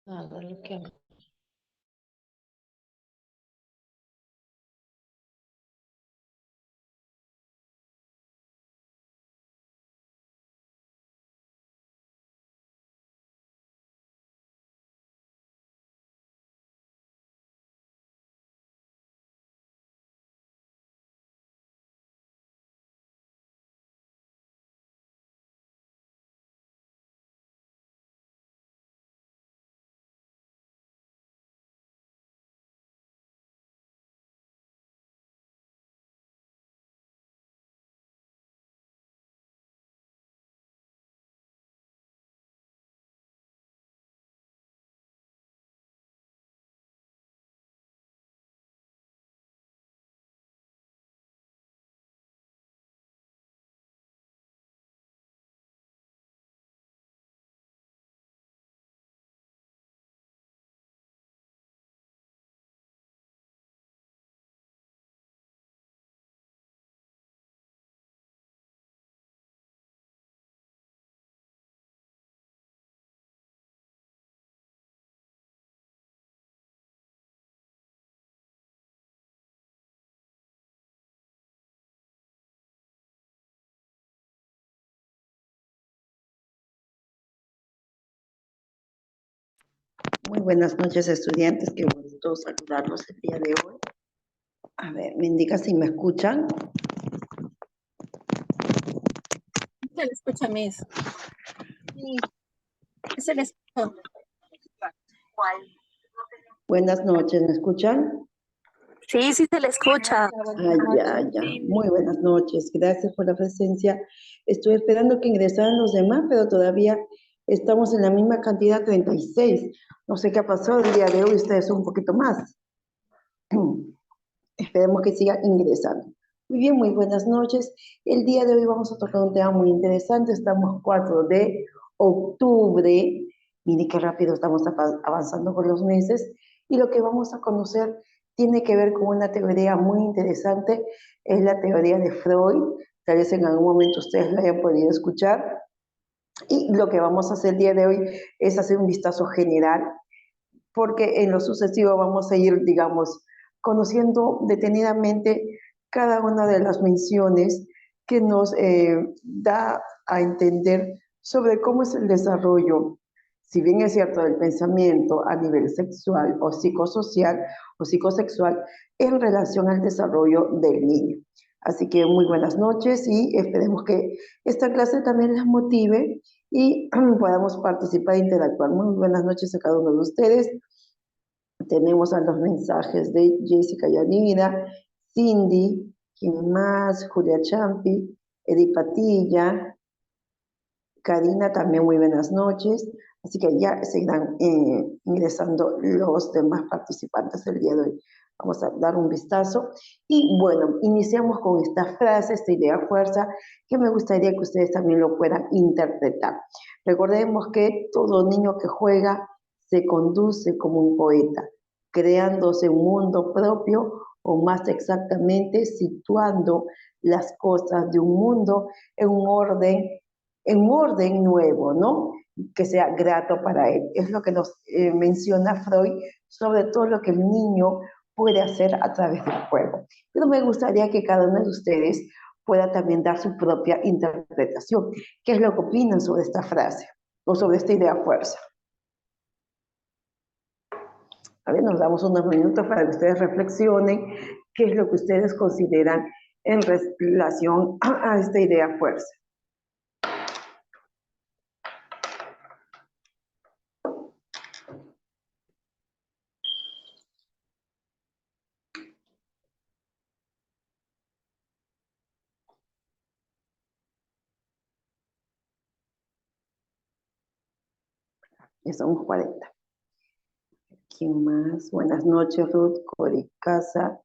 Nada, lo que no. Muy buenas noches, estudiantes. Qué gusto saludarlos el día de hoy. A ver, me indica si me escuchan. Se le escucha, Miss. Sí, se le escucha. Buenas noches, ¿me escuchan? Sí, sí se le escucha. Ya. Muy buenas noches. Gracias por la presencia. Estoy esperando que ingresaran los demás, pero todavía estamos en la misma cantidad, 36. No sé qué ha pasado el día de hoy, ustedes son un poquito más. Esperemos que sigan ingresando. Muy bien, muy buenas noches. El día de hoy vamos a tocar un tema muy interesante. Estamos 4 de octubre. Mire qué rápido estamos avanzando con los meses. Y lo que vamos a conocer tiene que ver con una teoría muy interesante. Es la teoría de Freud. Tal vez en algún momento ustedes la hayan podido escuchar. Y lo que vamos a hacer el día de hoy es hacer un vistazo general, porque en lo sucesivo vamos a ir, digamos, conociendo detenidamente cada una de las menciones que nos da a entender sobre cómo es el desarrollo, si bien es cierto, del pensamiento a nivel sexual o psicosocial o psicosexual en relación al desarrollo del niño. Así que muy buenas noches y esperemos que esta clase también les motive y podamos participar e interactuar. Muy buenas noches a cada uno de ustedes. Tenemos a los mensajes de Jessica Yanira, Cindy, ¿quién más? Julia Champi, Edi Patilla, Karina, también muy buenas noches. Así que ya seguirán ingresando los demás participantes del día de hoy. Vamos a dar un vistazo. Y bueno, iniciamos con esta frase, esta idea fuerza, que me gustaría que ustedes también lo puedan interpretar. Recordemos que todo niño que juega se conduce como un poeta, creándose un mundo propio o más exactamente situando las cosas de un mundo en un orden nuevo, ¿no? Que sea grato para él. Es lo que nos menciona Freud sobre todo lo que el niño puede hacer a través del juego. Pero me gustaría que cada uno de ustedes pueda también dar su propia interpretación. ¿Qué es lo que opinan sobre esta frase o sobre esta idea fuerza? A ver, nos damos unos minutos para que ustedes reflexionen qué es lo que ustedes consideran en relación a esta idea fuerza. Ya somos 40. ¿Quién más? Buenas noches, Ruth, Cori Casa.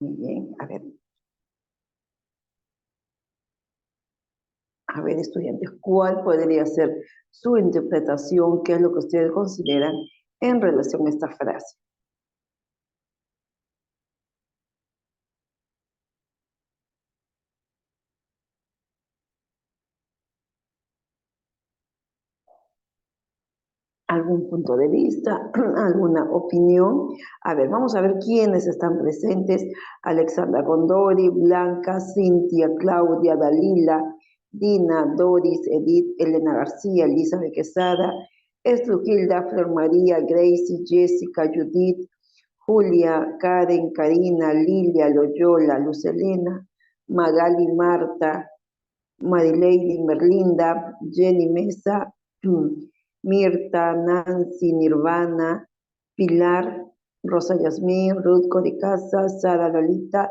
Muy bien, a ver, estudiantes, ¿cuál podría ser su interpretación? ¿Qué es lo que ustedes consideran en relación a esta frase? algún punto de vista, alguna opinión. A ver, vamos a ver quiénes están presentes. Alexandra Gondori, Blanca, Cintia, Claudia, Dalila, Dina, Doris, Edith, Elena García, Elizabeth Quesada, Estrugilda, Flor María, Gracie, Jessica, Judith, Julia, Karen, Karina, Lilia, Loyola, Luz Elena, Magali, Marta, Marileidi, Merlinda, Jenny Mesa, Mirta, Nancy, Nirvana, Pilar, Rosa Yasmín, Ruth Coricasa, Sara Lolita,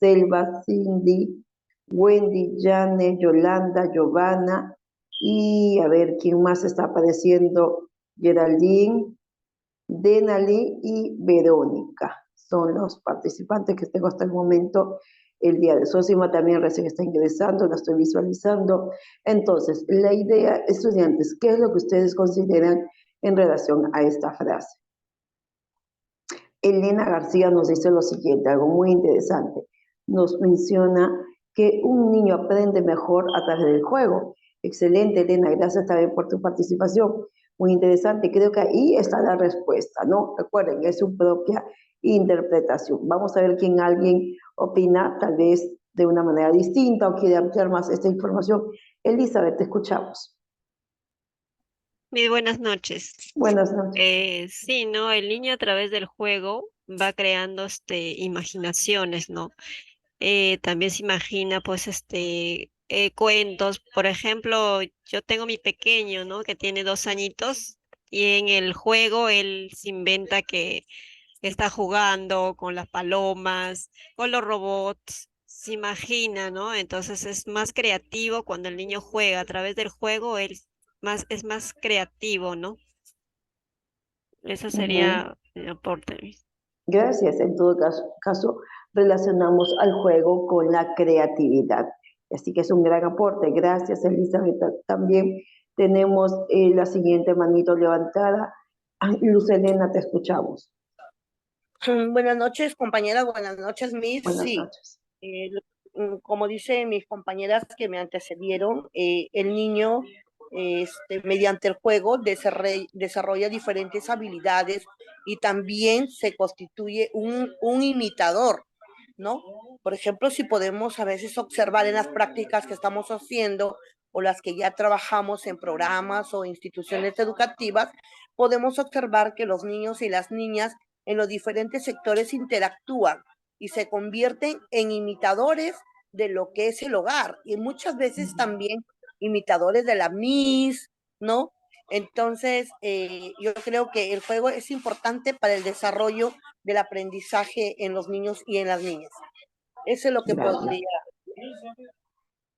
Selva, Cindy, Wendy, Jane, Yolanda, Giovanna, y a ver quién más está apareciendo, Geraldine, Denali y Verónica. Son los participantes que tengo hasta el momento. El día de Sosima también recién está ingresando, la estoy visualizando. Entonces, la idea, estudiantes, ¿qué es lo que ustedes consideran en relación a esta frase? Elena García nos dice lo siguiente, algo muy interesante. Nos menciona que un niño aprende mejor a través del juego. Excelente, Elena, gracias también por tu participación. Muy interesante, creo que ahí está la respuesta, ¿no? Recuerden, es su propia interpretación. Vamos a ver quién alguien opina, tal vez de una manera distinta o quiere ampliar más esta información. Elizabeth, te escuchamos. Muy buenas noches. Buenas noches. Sí, ¿no? El niño a través del juego va creando imaginaciones, ¿no? También se imagina, pues, cuentos. Por ejemplo, yo tengo mi pequeño, ¿no? Que tiene 2 añitos y en el juego él se inventa que está jugando con las palomas, con los robots. Se imagina, ¿no? Entonces es más creativo cuando el niño juega. A través del juego él es más creativo, ¿no? Eso sería mi aporte. Gracias. En todo caso, relacionamos al juego con la creatividad. Así que es un gran aporte. Gracias, Elizabeth. También tenemos la siguiente manito levantada. Luz Elena, te escuchamos. Buenas noches, compañeras. Buenas noches, Miss. Buenas Sí, noches. como dicen mis compañeras que me antecedieron, el niño, mediante el juego, desarrolla diferentes habilidades y también se constituye un imitador, ¿no? Por ejemplo, si podemos a veces observar en las prácticas que estamos haciendo o las que ya trabajamos en programas o instituciones educativas, podemos observar que los niños y las niñas en los diferentes sectores interactúan y se convierten en imitadores de lo que es el hogar y muchas veces también imitadores de la Miss, ¿no? Entonces, yo creo que el juego es importante para el desarrollo del aprendizaje en los niños y en las niñas. Eso es lo que podría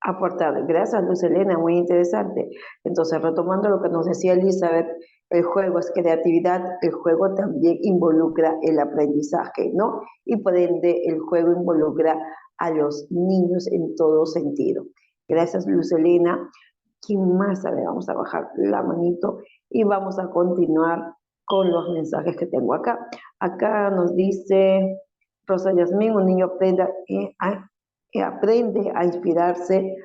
aportar. Gracias, Luz Elena, muy interesante. Entonces, retomando lo que nos decía Elizabeth, el juego es creatividad, el juego también involucra el aprendizaje, ¿no? Y por ende, el juego involucra a los niños en todo sentido. Gracias, Luz Elena. ¿Quién más? A ver, vamos a bajar la manito y vamos a continuar con los mensajes que tengo acá. Acá nos dice Rosa Yasmín, un niño aprende a inspirarse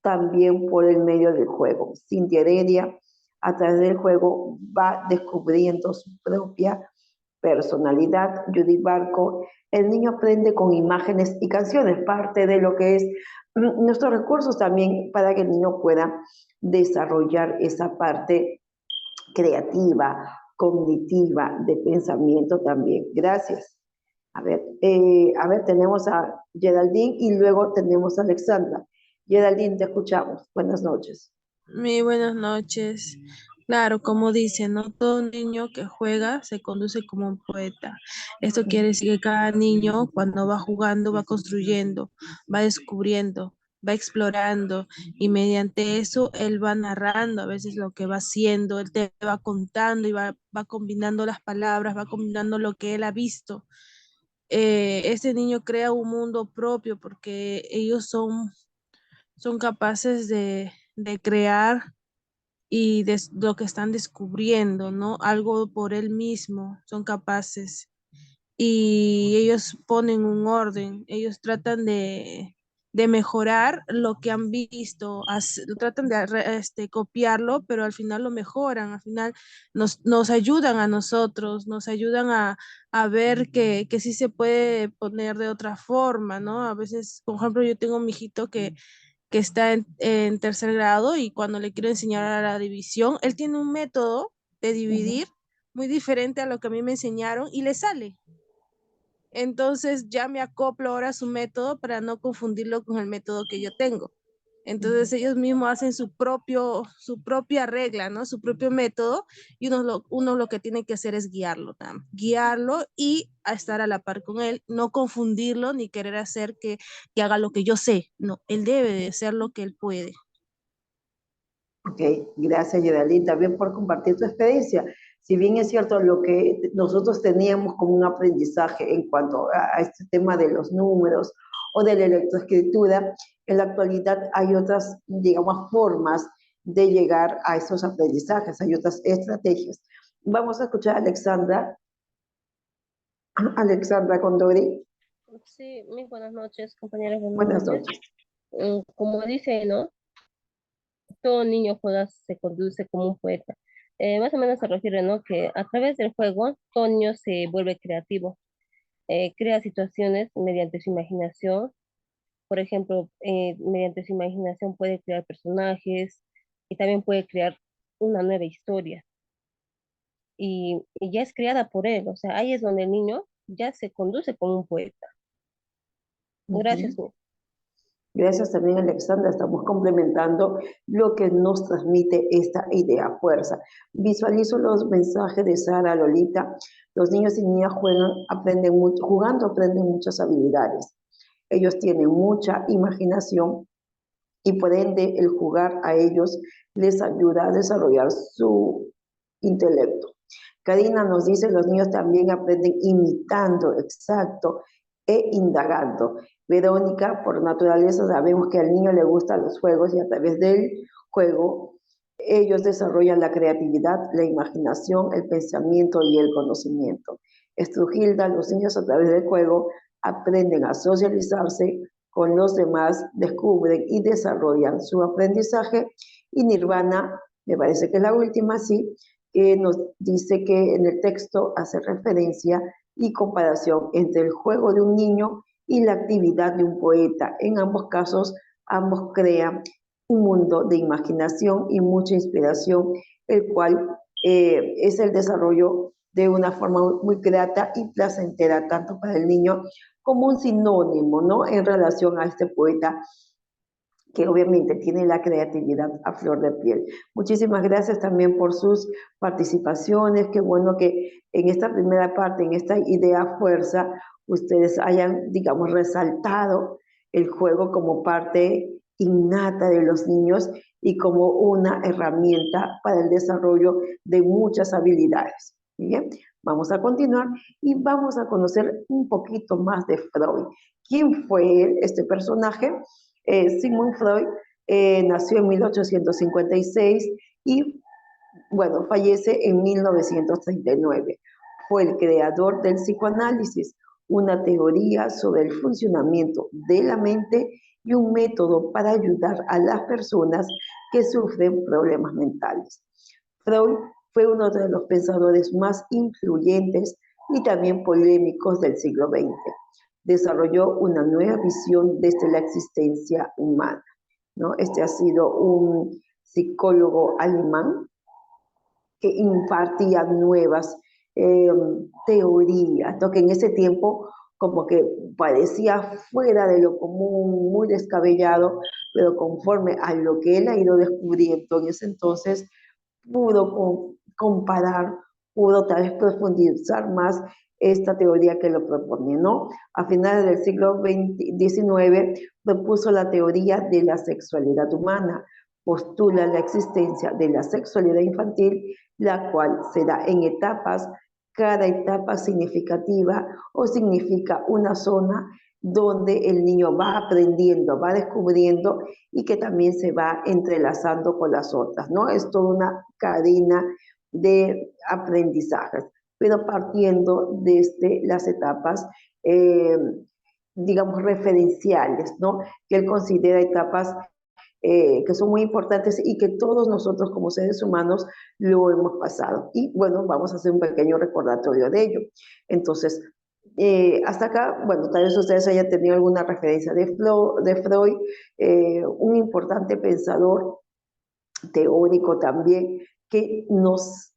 también por el medio del juego. Cintia Heredia, a través del juego, va descubriendo su propia personalidad. Judith Barco, el niño aprende con imágenes y canciones, parte de lo que es nuestros recursos también para que el niño pueda desarrollar esa parte creativa, cognitiva, de pensamiento también. Gracias. A ver, tenemos a Geraldine y luego tenemos a Alexandra. Geraldine, te escuchamos. Buenas noches. Muy buenas noches. Claro, como dice, no todo niño que juega se conduce como un poeta. Esto quiere decir que cada niño cuando va jugando va construyendo, va descubriendo, va explorando y mediante eso él va narrando a veces lo que va haciendo, él te va contando y va combinando las palabras, va combinando lo que él ha visto. Este niño crea un mundo propio porque ellos son capaces de crear y de lo que están descubriendo, ¿no? Algo por él mismo, son capaces. Y ellos ponen un orden, ellos tratan de mejorar lo que han visto, tratan de copiarlo, pero al final lo mejoran, al final nos ayudan a nosotros, nos ayudan a ver que sí se puede poner de otra forma, ¿no? A veces, por ejemplo, yo tengo un mijito que está en tercer grado y cuando le quiero enseñar a la división, él tiene un método de dividir muy diferente a lo que a mí me enseñaron y le sale. Entonces ya me acoplo ahora a su método para no confundirlo con el método que yo tengo. Entonces ellos mismos hacen su propia regla, ¿no? Su propio método y uno lo que tiene que hacer es guiarlo, ¿no? Guiarlo y a estar a la par con él, no confundirlo ni querer hacer que haga lo que yo sé. No, él debe de hacer lo que él puede. Ok, gracias Yedalí también por compartir tu experiencia. Si bien es cierto lo que nosotros teníamos como un aprendizaje en cuanto a este tema de los números o de la lectoescritura, en la actualidad hay otras, digamos, formas de llegar a esos aprendizajes, hay otras estrategias. Vamos a escuchar a Alexandra, Alexandra Condori. Sí, muy buenas noches, compañeras, buenas Buenas noches. noches. Como dice, ¿no? Todo niño juega, se conduce como un poeta. Más o menos se refiere, ¿no? Que a través del juego, todo niño se vuelve creativo, crea situaciones mediante su imaginación. Por ejemplo, mediante su imaginación puede crear personajes y también puede crear una nueva historia. Y ya es creada por él, o sea, ahí es donde el niño ya se conduce como un poeta. Gracias. Ujú. Gracias también, Alexandra. Estamos complementando lo que nos transmite esta idea fuerza. Visualizo los mensajes de Sara, Lolita. Los niños y niñas juegan, aprenden mucho, jugando aprenden muchas habilidades. Ellos tienen mucha imaginación y por ende el jugar a ellos les ayuda a desarrollar su intelecto. Karina nos dice, los niños también aprenden imitando, exacto, e indagando. Verónica, por naturaleza sabemos que al niño le gustan los juegos y a través del juego ellos desarrollan la creatividad, la imaginación, el pensamiento y el conocimiento. Estrujilda, los niños a través del juego aprenden a socializarse con los demás, descubren y desarrollan su aprendizaje. Y Nirvana, me parece que es la última, sí, nos dice que en el texto hace referencia y comparación entre el juego de un niño y la actividad de un poeta. En ambos casos, ambos crean un mundo de imaginación y mucha inspiración, el cual es el desarrollo de una forma muy grata y placentera, tanto para el niño como un sinónimo, ¿no? En relación a este poeta que obviamente tiene la creatividad a flor de piel. Muchísimas gracias también por sus participaciones. Qué bueno que en esta primera parte, en esta idea fuerza, ustedes hayan, digamos, resaltado el juego como parte innata de los niños y como una herramienta para el desarrollo de muchas habilidades. Bien, vamos a continuar y vamos a conocer un poquito más de Freud. ¿Quién fue él, este personaje? Sigmund Freud nació en 1856 y, bueno, fallece en 1939. Fue el creador del psicoanálisis, una teoría sobre el funcionamiento de la mente y un método para ayudar a las personas que sufren problemas mentales. Freud fue uno de los pensadores más influyentes y también polémicos del siglo XX. Desarrolló una nueva visión desde la existencia humana, ¿no? Este ha sido un psicólogo alemán que impartía nuevas teorías, ¿no? Que en ese tiempo como que parecía fuera de lo común, muy descabellado, pero conforme a lo que él ha ido descubriendo en ese entonces, pudo comparar, pudo tal vez profundizar más esta teoría que lo propone, ¿no? A finales del siglo XIX propuso la teoría de la sexualidad humana, postula la existencia de la sexualidad infantil, la cual se da en etapas, cada etapa significativa o significa una zona donde el niño va aprendiendo, va descubriendo y que también se va entrelazando con las otras, ¿no? Es toda una cadena de aprendizajes, pero partiendo desde las etapas digamos, referenciales, ¿no? Que él considera etapas que son muy importantes y que todos nosotros como seres humanos lo hemos pasado. Y bueno, vamos a hacer un pequeño recordatorio de ello. Entonces, hasta acá, bueno, tal vez ustedes hayan tenido alguna referencia de Freud, un importante pensador teórico también, que nos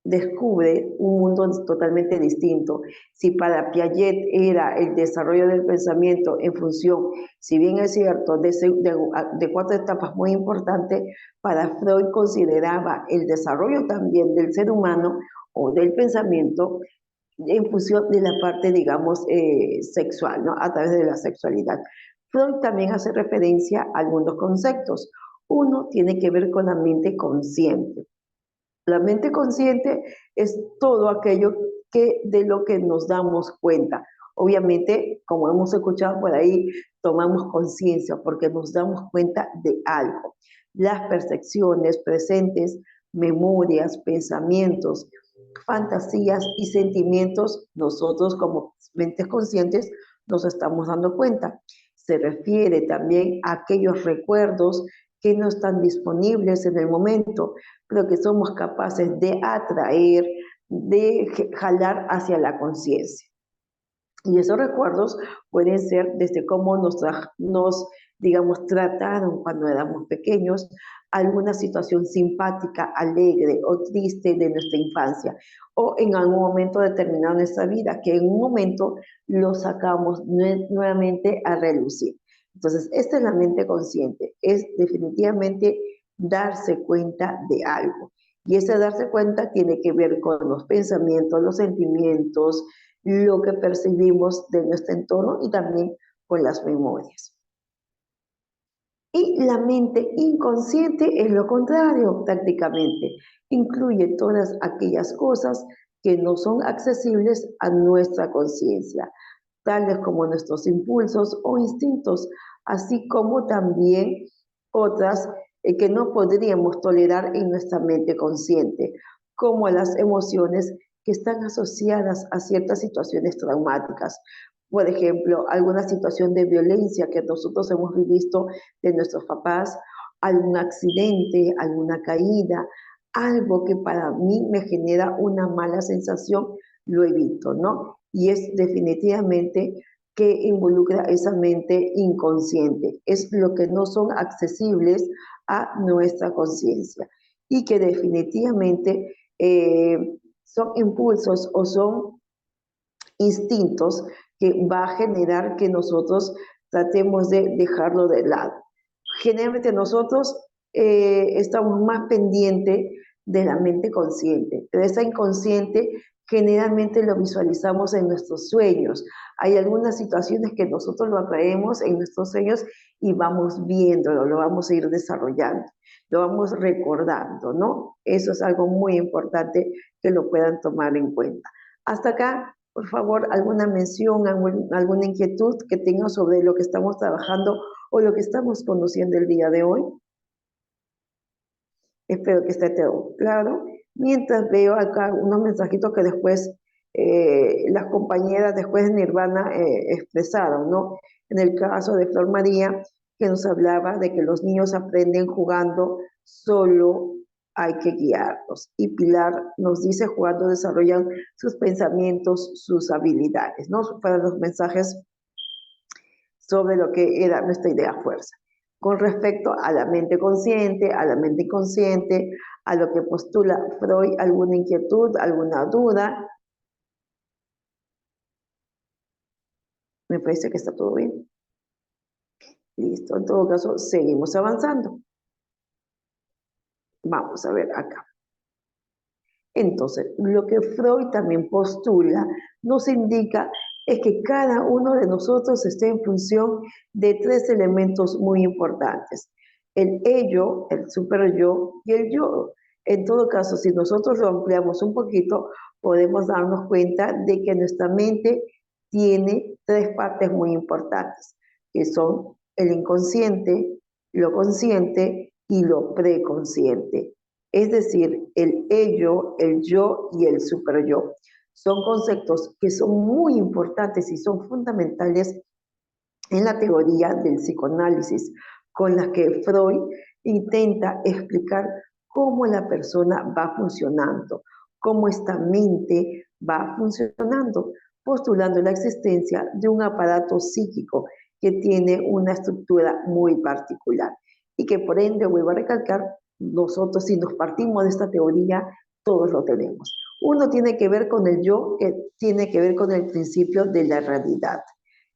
descubre un mundo totalmente distinto. Si para Piaget era el desarrollo del pensamiento en función, si bien es cierto, de cuatro etapas muy importantes, para Freud consideraba el desarrollo también del ser humano o del pensamiento en función de la parte, digamos, sexual, ¿no? A través de la sexualidad. Freud también hace referencia a algunos conceptos. Uno tiene que ver con la mente consciente. La mente consciente es todo aquello que de lo que nos damos cuenta. Obviamente, como hemos escuchado por ahí, tomamos conciencia porque nos damos cuenta de algo. Las percepciones presentes, memorias, pensamientos, fantasías y sentimientos, nosotros como mentes conscientes nos estamos dando cuenta. Se refiere también a aquellos recuerdos que no están disponibles en el momento, pero que somos capaces de atraer, de jalar hacia la conciencia. Y esos recuerdos pueden ser desde cómo nos, digamos, trataron cuando éramos pequeños, alguna situación simpática, alegre o triste de nuestra infancia, o en algún momento determinado de nuestra vida, que en un momento lo sacamos nuevamente a relucir. Entonces, esta es la mente consciente, es definitivamente darse cuenta de algo. Y ese darse cuenta tiene que ver con los pensamientos, los sentimientos, lo que percibimos de nuestro entorno y también con las memorias. Y la mente inconsciente es lo contrario prácticamente. Incluye todas aquellas cosas que no son accesibles a nuestra conciencia, tales como nuestros impulsos o instintos, así como también otras que no podríamos tolerar en nuestra mente consciente, como las emociones que están asociadas a ciertas situaciones traumáticas. Por ejemplo, alguna situación de violencia que nosotros hemos visto de nuestros papás, algún accidente, alguna caída, algo que para mí me genera una mala sensación, lo evito, ¿no? Y es definitivamente que involucra esa mente inconsciente. Es lo que no son accesibles a nuestra conciencia y que definitivamente son impulsos o son instintos que va a generar que nosotros tratemos de dejarlo de lado. Generalmente nosotros estamos más pendientes de la mente consciente, pero esa inconsciente generalmente lo visualizamos en nuestros sueños. Hay algunas situaciones que nosotros lo atraemos en nuestros sueños y vamos viéndolo, lo vamos a ir desarrollando, lo vamos recordando, ¿no? Eso es algo muy importante que lo puedan tomar en cuenta. Hasta acá, por favor, alguna mención, alguna inquietud que tengan sobre lo que estamos trabajando o lo que estamos conociendo el día de hoy. Espero que esté todo claro. Mientras veo acá unos mensajitos que después las compañeras después de Nirvana expresaron, ¿no? En el caso de Flor María, que nos hablaba de que los niños aprenden jugando, solo hay que guiarlos. Y Pilar nos dice, jugando desarrollan sus pensamientos, sus habilidades, ¿no? Para los mensajes sobre lo que era nuestra idea fuerza. Con respecto a la mente consciente, a la mente inconsciente, a lo que postula Freud, alguna inquietud, alguna duda. Me parece que está todo bien. Listo, en todo caso, seguimos avanzando. Vamos a ver acá. Entonces, lo que Freud también postula, nos indica es que cada uno de nosotros está en función de tres elementos muy importantes. El ello, el super yo y el yo. En todo caso, si nosotros lo ampliamos un poquito, podemos darnos cuenta de que nuestra mente tiene tres partes muy importantes, que son el inconsciente, lo consciente y lo preconsciente. Es decir, el ello, el yo y el superyo. Son conceptos que son muy importantes y son fundamentales en la teoría del psicoanálisis, con la que Freud intenta explicar cómo la persona va funcionando, cómo esta mente va funcionando, postulando la existencia de un aparato psíquico que tiene una estructura muy particular y que por ende, vuelvo a recalcar, nosotros si nos partimos de esta teoría, todos lo tenemos. Uno tiene que ver con el yo, que tiene que ver con el principio de la realidad.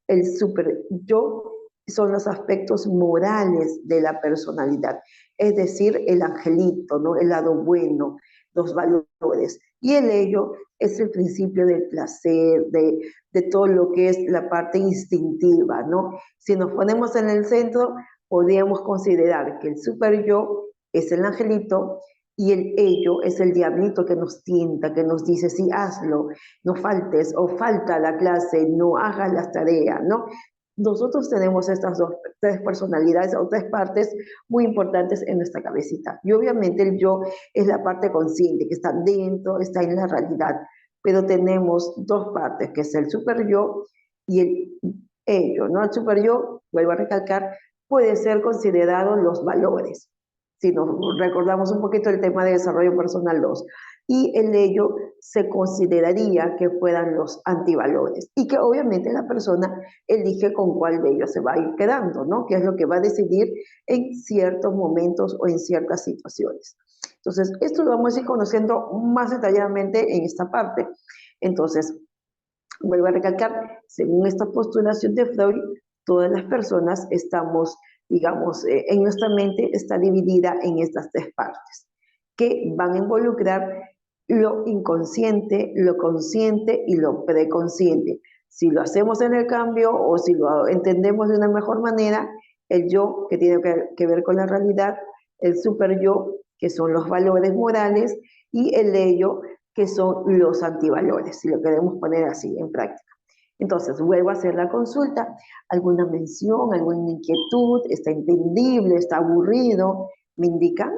El super yo son los aspectos morales de la personalidad, es decir, el angelito, ¿no? El lado bueno, los valores. Y el ello es el principio del placer, de todo lo que es la parte instintiva, ¿no? Si nos ponemos en el centro, podríamos considerar que el super yo es el angelito y el ello es el diablito que nos tienta, que nos dice, sí, hazlo, no faltes, o falta a la clase, no hagas las tareas, ¿no? Nosotros tenemos estas tres personalidades o tres partes muy importantes en nuestra cabecita. Y obviamente el yo es la parte consciente, que está dentro, está en la realidad. Pero tenemos dos partes, que es el super yo y el ello, ¿no? El super yo, vuelvo a recalcar, puede ser considerado los valores. Si nos recordamos un poquito el tema de desarrollo personal 2, y el ello se consideraría que fueran los antivalores y que obviamente la persona elige con cuál de ellos se va a ir quedando, ¿no? Que es lo que va a decidir en ciertos momentos o en ciertas situaciones. Entonces, esto lo vamos a ir conociendo más detalladamente en esta parte. Entonces, vuelvo a recalcar, según esta postulación de Freud, todas las personas estamos, digamos, en nuestra mente está dividida en estas tres partes, que van a involucrar lo inconsciente, lo consciente y lo preconsciente. Si lo hacemos en el cambio o si lo entendemos de una mejor manera, el yo, que tiene que ver con la realidad, el super yo, que son los valores morales, y el ello, que son los antivalores, si lo queremos poner así en práctica. Entonces, vuelvo a hacer la consulta. ¿Alguna mención, alguna inquietud? ¿Está entendible? ¿Está aburrido? ¿Me indican?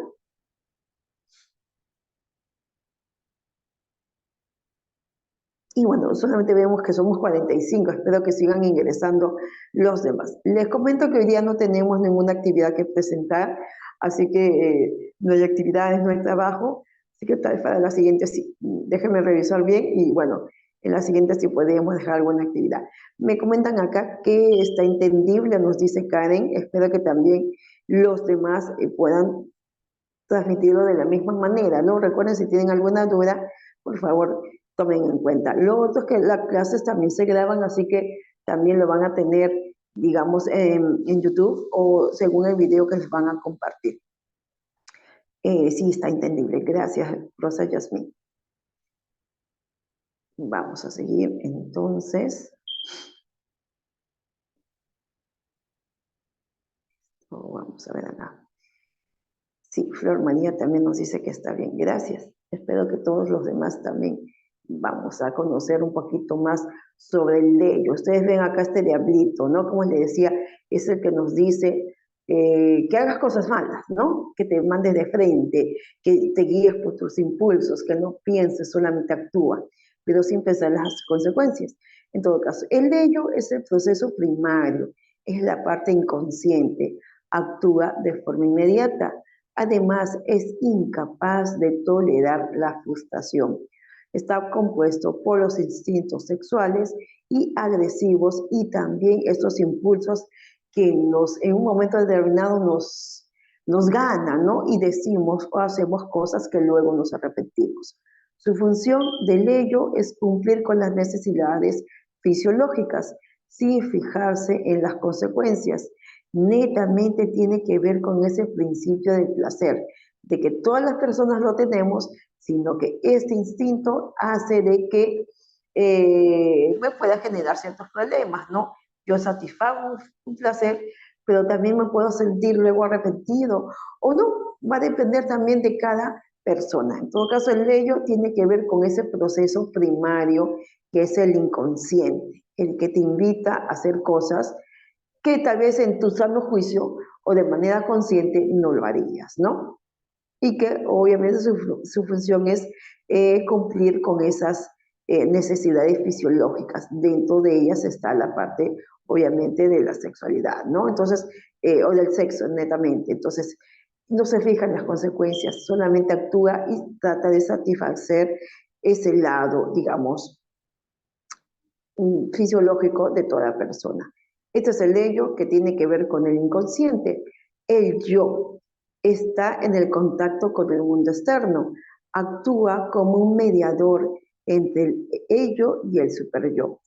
Y bueno, solamente vemos que somos 45, espero que sigan ingresando los demás. Les comento que hoy día no tenemos ninguna actividad que presentar, así que no hay actividades, no hay trabajo, así que tal vez para la siguiente sí, déjenme revisar bien y bueno, en la siguiente sí podríamos dejar alguna actividad. Me comentan acá que está entendible, nos dice Karen, espero que también los demás puedan transmitirlo de la misma manera, ¿no? Recuerden, si tienen alguna duda, por favor, tomen en cuenta. Lo otro es que las clases también se graban, así que también lo van a tener, digamos, en YouTube o según el video que les van a compartir. Sí, está entendible. Gracias, Rosa Yasmín. Vamos a seguir, entonces. Vamos a ver acá. Sí, Flor María también nos dice que está bien. Gracias. Espero que todos los demás también vamos a conocer un poquito más sobre el ello. Ustedes ven acá este diablito, ¿no? Como les decía, es el que nos dice que hagas cosas malas, ¿no? Que te mandes de frente, que te guíes por tus impulsos, que no pienses, solamente actúa, pero sin pensar las consecuencias. En todo caso, el ello es el proceso primario, es la parte inconsciente, actúa de forma inmediata. Además, es incapaz de tolerar la frustración. Está compuesto por los instintos sexuales y agresivos y también estos impulsos que en un momento determinado nos ganan, ¿no? Y decimos o hacemos cosas que luego nos arrepentimos. Su función del ello es cumplir con las necesidades fisiológicas sin fijarse en las consecuencias. Netamente tiene que ver con ese principio del placer, de que todas las personas lo tenemos, sino que este instinto hace de que me pueda generar ciertos problemas, ¿no? Yo satisfago un placer, pero también me puedo sentir luego arrepentido, o no, va a depender también de cada persona. En todo caso, el ello tiene que ver con ese proceso primario que es el inconsciente, el que te invita a hacer cosas que tal vez en tu sano juicio o de manera consciente no lo harías, ¿no? Y que obviamente su función es cumplir con esas necesidades fisiológicas. Dentro de ellas está la parte obviamente, de la sexualidad, ¿no? Entonces, o del sexo, netamente. Entonces, no se fija en las consecuencias, solamente actúa y trata de satisfacer ese lado, digamos, fisiológico de toda persona. Este es el ello que tiene que ver con el inconsciente. El yo está en el contacto con el mundo externo, actúa como un mediador entre el ello y el superyo.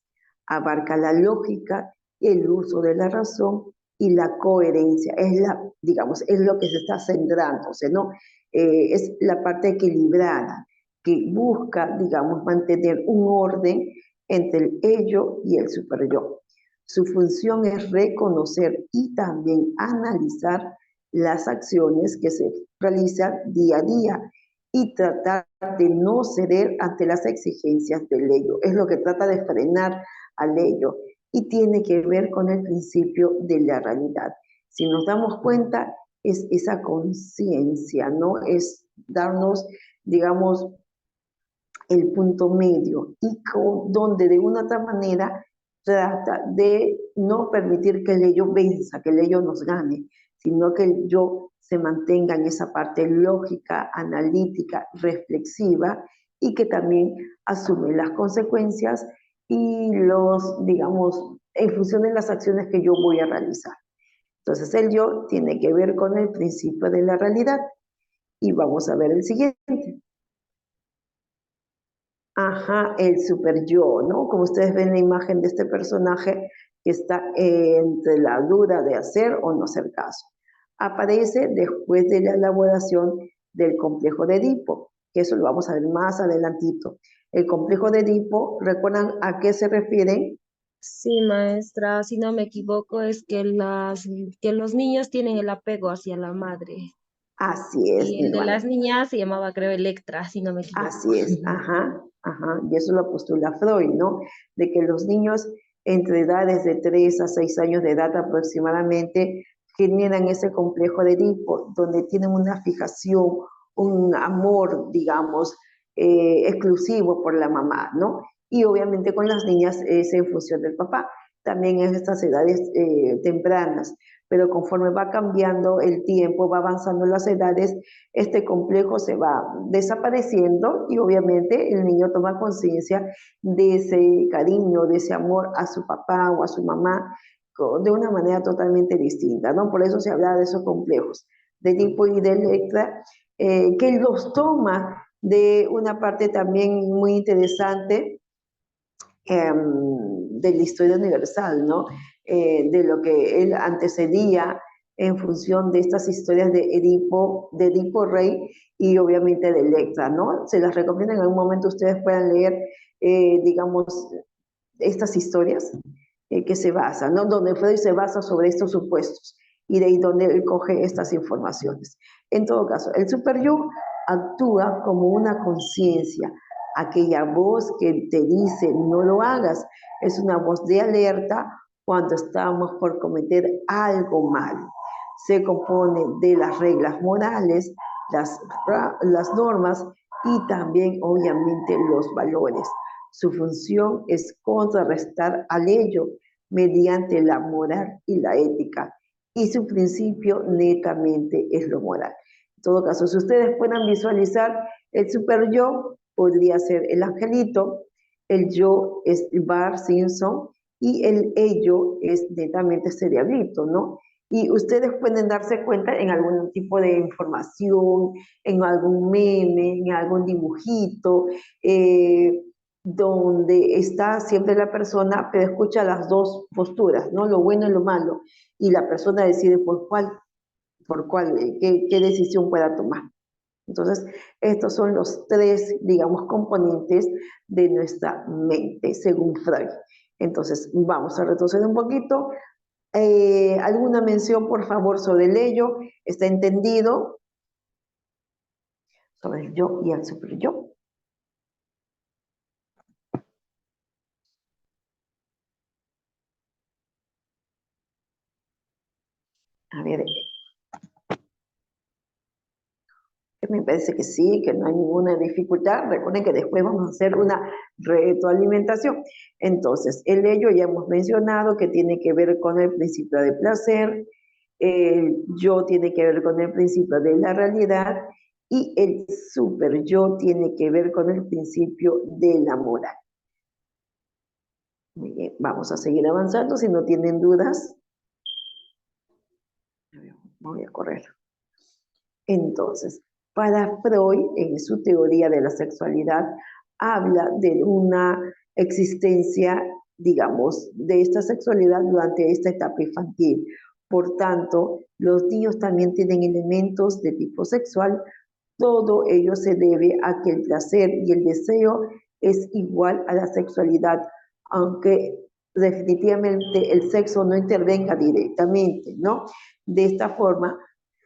Abarca la lógica, el uso de la razón y la coherencia. Es la, digamos, es lo que se está centrándose, ¿no? Es la parte equilibrada que busca, digamos, mantener un orden entre el ello y el superyo. Su función es reconocer y también analizar las acciones que se realizan día a día y tratar de no ceder ante las exigencias del ello. Es lo que trata de frenar al ello y tiene que ver con el principio de la realidad. Si nos damos cuenta, es esa conciencia, ¿no? Es darnos, digamos, el punto medio y donde de una otra manera trata de no permitir que el ello venza, que el ello nos gane, sino que el yo se mantenga en esa parte lógica, analítica, reflexiva y que también asume las consecuencias y los, digamos, en función de las acciones que yo voy a realizar. Entonces el yo tiene que ver con el principio de la realidad. Y vamos a ver el siguiente. Ajá, el super yo, ¿no? Como ustedes ven la imagen de este personaje que está entre la duda de hacer o no hacer caso. Aparece después de la elaboración del complejo de Edipo, que eso lo vamos a ver más adelantito. El complejo de Edipo, ¿recuerdan a qué se refieren? Sí, maestra, si no me equivoco, es que que los niños tienen el apego hacia la madre. Así es, Y mi el de hermana. las niñas se llamaba, creo, Electra, si no me equivoco. Así es, ajá, ajá, y eso lo postula Freud, ¿no? De que los niños entre edades de 3 a 6 años de edad aproximadamente generan ese complejo de Edipo, donde tienen una fijación, un amor, digamos, exclusivo por la mamá, ¿no? Y obviamente con las niñas es en función del papá, también en estas edades tempranas, pero conforme va cambiando el tiempo, va avanzando las edades, este complejo se va desapareciendo y obviamente el niño toma conciencia de ese cariño, de ese amor a su papá o a su mamá de una manera totalmente distinta, ¿no? Por eso se habla de esos complejos de Edipo y de Electra, que los toma de una parte también muy interesante de la historia universal, ¿no? De lo que él antecedía en función de estas historias de Edipo Rey y obviamente de Electra, ¿no? Se las recomiendo en algún momento ustedes puedan leer, digamos, estas historias que se basan, ¿no? Donde Freud se basa sobre estos supuestos y de ahí donde él coge estas informaciones. En todo caso, el super yo actúa como una conciencia, aquella voz que te dice no lo hagas, es una voz de alerta cuando estamos por cometer algo malo. Se compone de las reglas morales, las normas y también obviamente los valores. Su función es contrarrestar al ello mediante la moral y la ética, y su principio netamente es lo moral. En todo caso, si ustedes puedan visualizar el super yo, podría ser el angelito, el yo es Bart Simpson y el ello es netamente ese diablito, ¿no? Y ustedes pueden darse cuenta en algún tipo de información, en algún meme, en algún dibujito, donde está siempre la persona, pero escucha las dos posturas, ¿no? Lo bueno y lo malo, y la persona decide por cuál, qué decisión pueda tomar. Entonces, estos son los tres, digamos, componentes de nuestra mente, según Freud. Entonces, vamos a retroceder un poquito. ¿Alguna mención, por favor, sobre el ello? ¿Está entendido? Sobre el yo y el super yo. A ver, Me parece que sí, que no hay ninguna dificultad. Recuerden que después vamos a hacer una retroalimentación. Entonces, el ello ya hemos mencionado que tiene que ver con el principio de placer, el yo tiene que ver con el principio de la realidad y el super yo tiene que ver con el principio de la moral. Muy bien, vamos a seguir avanzando. Si no tienen dudas, voy a correr. Entonces, para Freud, en su teoría de la sexualidad, habla de una existencia, digamos, de esta sexualidad durante esta etapa infantil. Por tanto, los niños también tienen elementos de tipo sexual. Todo ello se debe a que el placer y el deseo es igual a la sexualidad, aunque definitivamente el sexo no intervenga directamente, ¿no? De esta forma,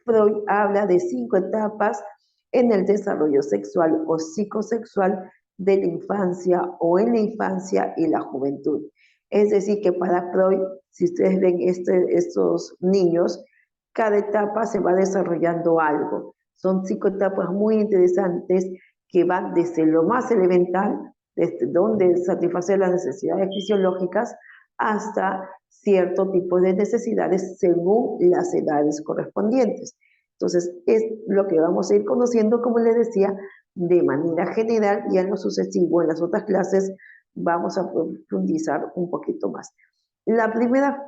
Freud habla de 5 etapas en el desarrollo sexual o psicosexual de la infancia o en la infancia y la juventud. Es decir, que para Freud, si ustedes ven estos niños, cada etapa se va desarrollando algo. Son 5 etapas muy interesantes que van desde lo más elemental, desde donde satisfacer las necesidades fisiológicas, hasta cierto tipo de necesidades según las edades correspondientes. Entonces, es lo que vamos a ir conociendo, como les decía, de manera general, y en lo sucesivo, en las otras clases, vamos a profundizar un poquito más. La primera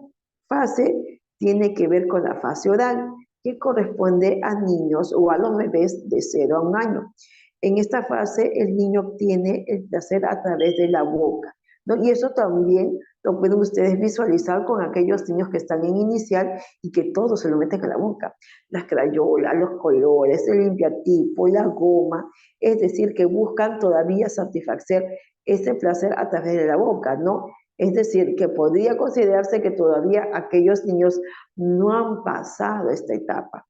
fase tiene que ver con la fase oral, que corresponde a niños o a los bebés de 0 a 1 año. En esta fase, el niño obtiene el placer a través de la boca, ¿no? Y eso también lo pueden ustedes visualizar con aquellos niños que están en inicial y que todo se lo meten a la boca. Las crayolas, los colores, el limpiatipo, la goma, es decir, que buscan todavía satisfacer ese placer a través de la boca, ¿no? Es decir, que podría considerarse que todavía aquellos niños no han pasado esta etapa.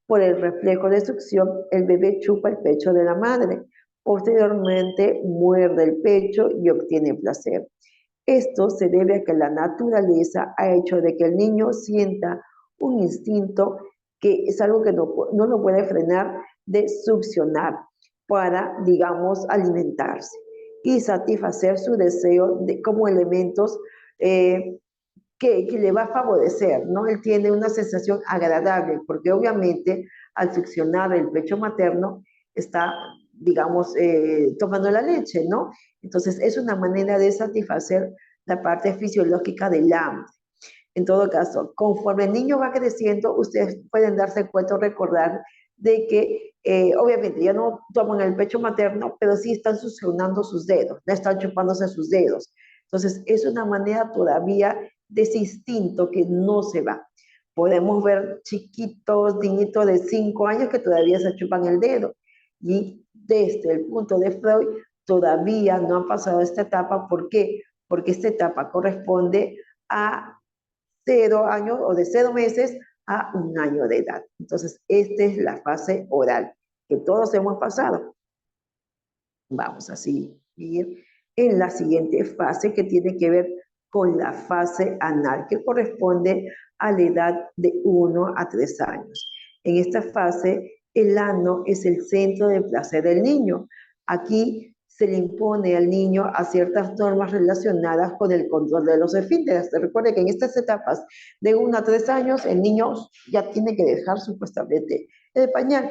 Por el reflejo de succión, el bebé chupa el pecho de la madre. Posteriormente, muerde el pecho y obtiene placer. Esto se debe a que la naturaleza ha hecho de que el niño sienta un instinto que es algo que no lo puede frenar de succionar para, digamos, alimentarse y satisfacer su deseo como elementos que le va a favorecer, ¿no? Él tiene una sensación agradable, porque obviamente al succionar el pecho materno está, digamos, tomando la leche, ¿no? Entonces es una manera de satisfacer la parte fisiológica del hambre. En todo caso, conforme el niño va creciendo, ustedes pueden darse cuenta o recordar de que obviamente ya no toman el pecho materno, pero sí están succionando sus dedos, no están chupándose sus dedos. Entonces es una manera todavía de ese instinto que no se va. Podemos ver chiquitos, niñitos de 5 años que todavía se chupan el dedo. Y desde el punto de Freud, todavía no han pasado esta etapa. ¿Por qué? Porque esta etapa corresponde a 0 años o de 0 meses a 1 año de edad. Entonces, esta es la fase oral que todos hemos pasado. Vamos a seguir en la siguiente fase que tiene que ver con la fase anal, que corresponde a la edad de 1 a 3 años. En esta fase, el ano es el centro de placer del niño. Aquí se le impone al niño a ciertas normas relacionadas con el control de los esfínteres. Recuerde que en estas etapas de 1 a 3 años, el niño ya tiene que dejar supuestamente el pañal.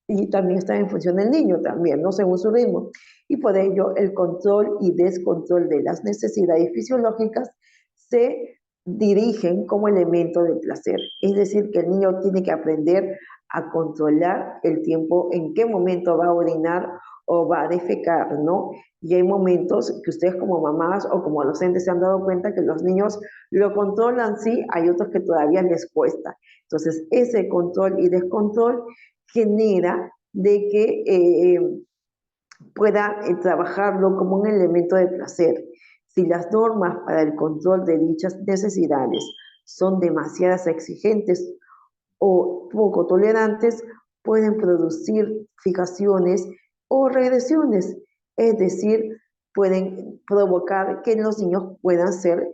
Y también está en función del niño también, ¿no? Según su ritmo. Y por ello, el control y descontrol de las necesidades fisiológicas se dirigen como elemento de placer. Es decir, que el niño tiene que aprender a controlar el tiempo, en qué momento va a orinar o va a defecar, ¿no? Y hay momentos que ustedes como mamás o como docentes se han dado cuenta que los niños lo controlan, sí, hay otros que todavía les cuesta. Entonces, ese control y descontrol genera de que pueda trabajarlo como un elemento de placer. Si las normas para el control de dichas necesidades son demasiadas exigentes o poco tolerantes, pueden producir fijaciones o regresiones, es decir, pueden provocar que los niños puedan ser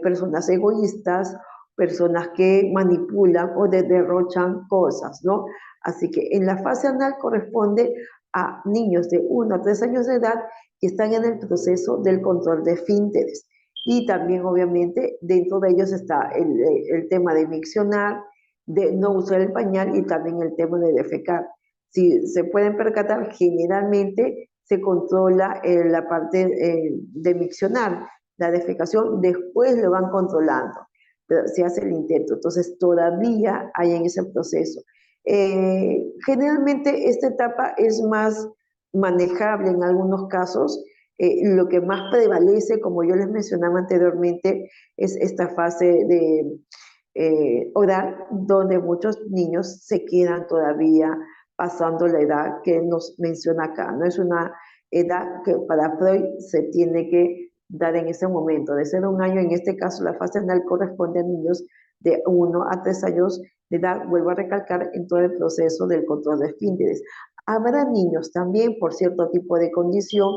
personas egoístas, personas que manipulan o derrochan cosas, ¿no? Así que en la fase anal corresponde a niños de 1 a 3 años de edad que están en el proceso del control de esfínteres. Y también, obviamente, dentro de ellos está el tema de miccionar, de no usar el pañal y también el tema de defecar. Si se pueden percatar, generalmente se controla la parte de miccionar, la defecación, después lo van controlando, pero se hace el intento. Entonces, todavía hay en ese proceso. Generalmente esta etapa es más manejable en algunos casos. Lo que más prevalece, como yo les mencionaba anteriormente, es esta fase de oral, donde muchos niños se quedan todavía pasando la edad que nos menciona acá. No es una edad que para Freud se tiene que dar en ese momento, de 0 a 1 año. En este caso, la fase anal corresponde a niños de 1 a 3 años de edad, vuelvo a recalcar, en todo el proceso del control de esfínteres. Habrá niños también, por cierto tipo de condición,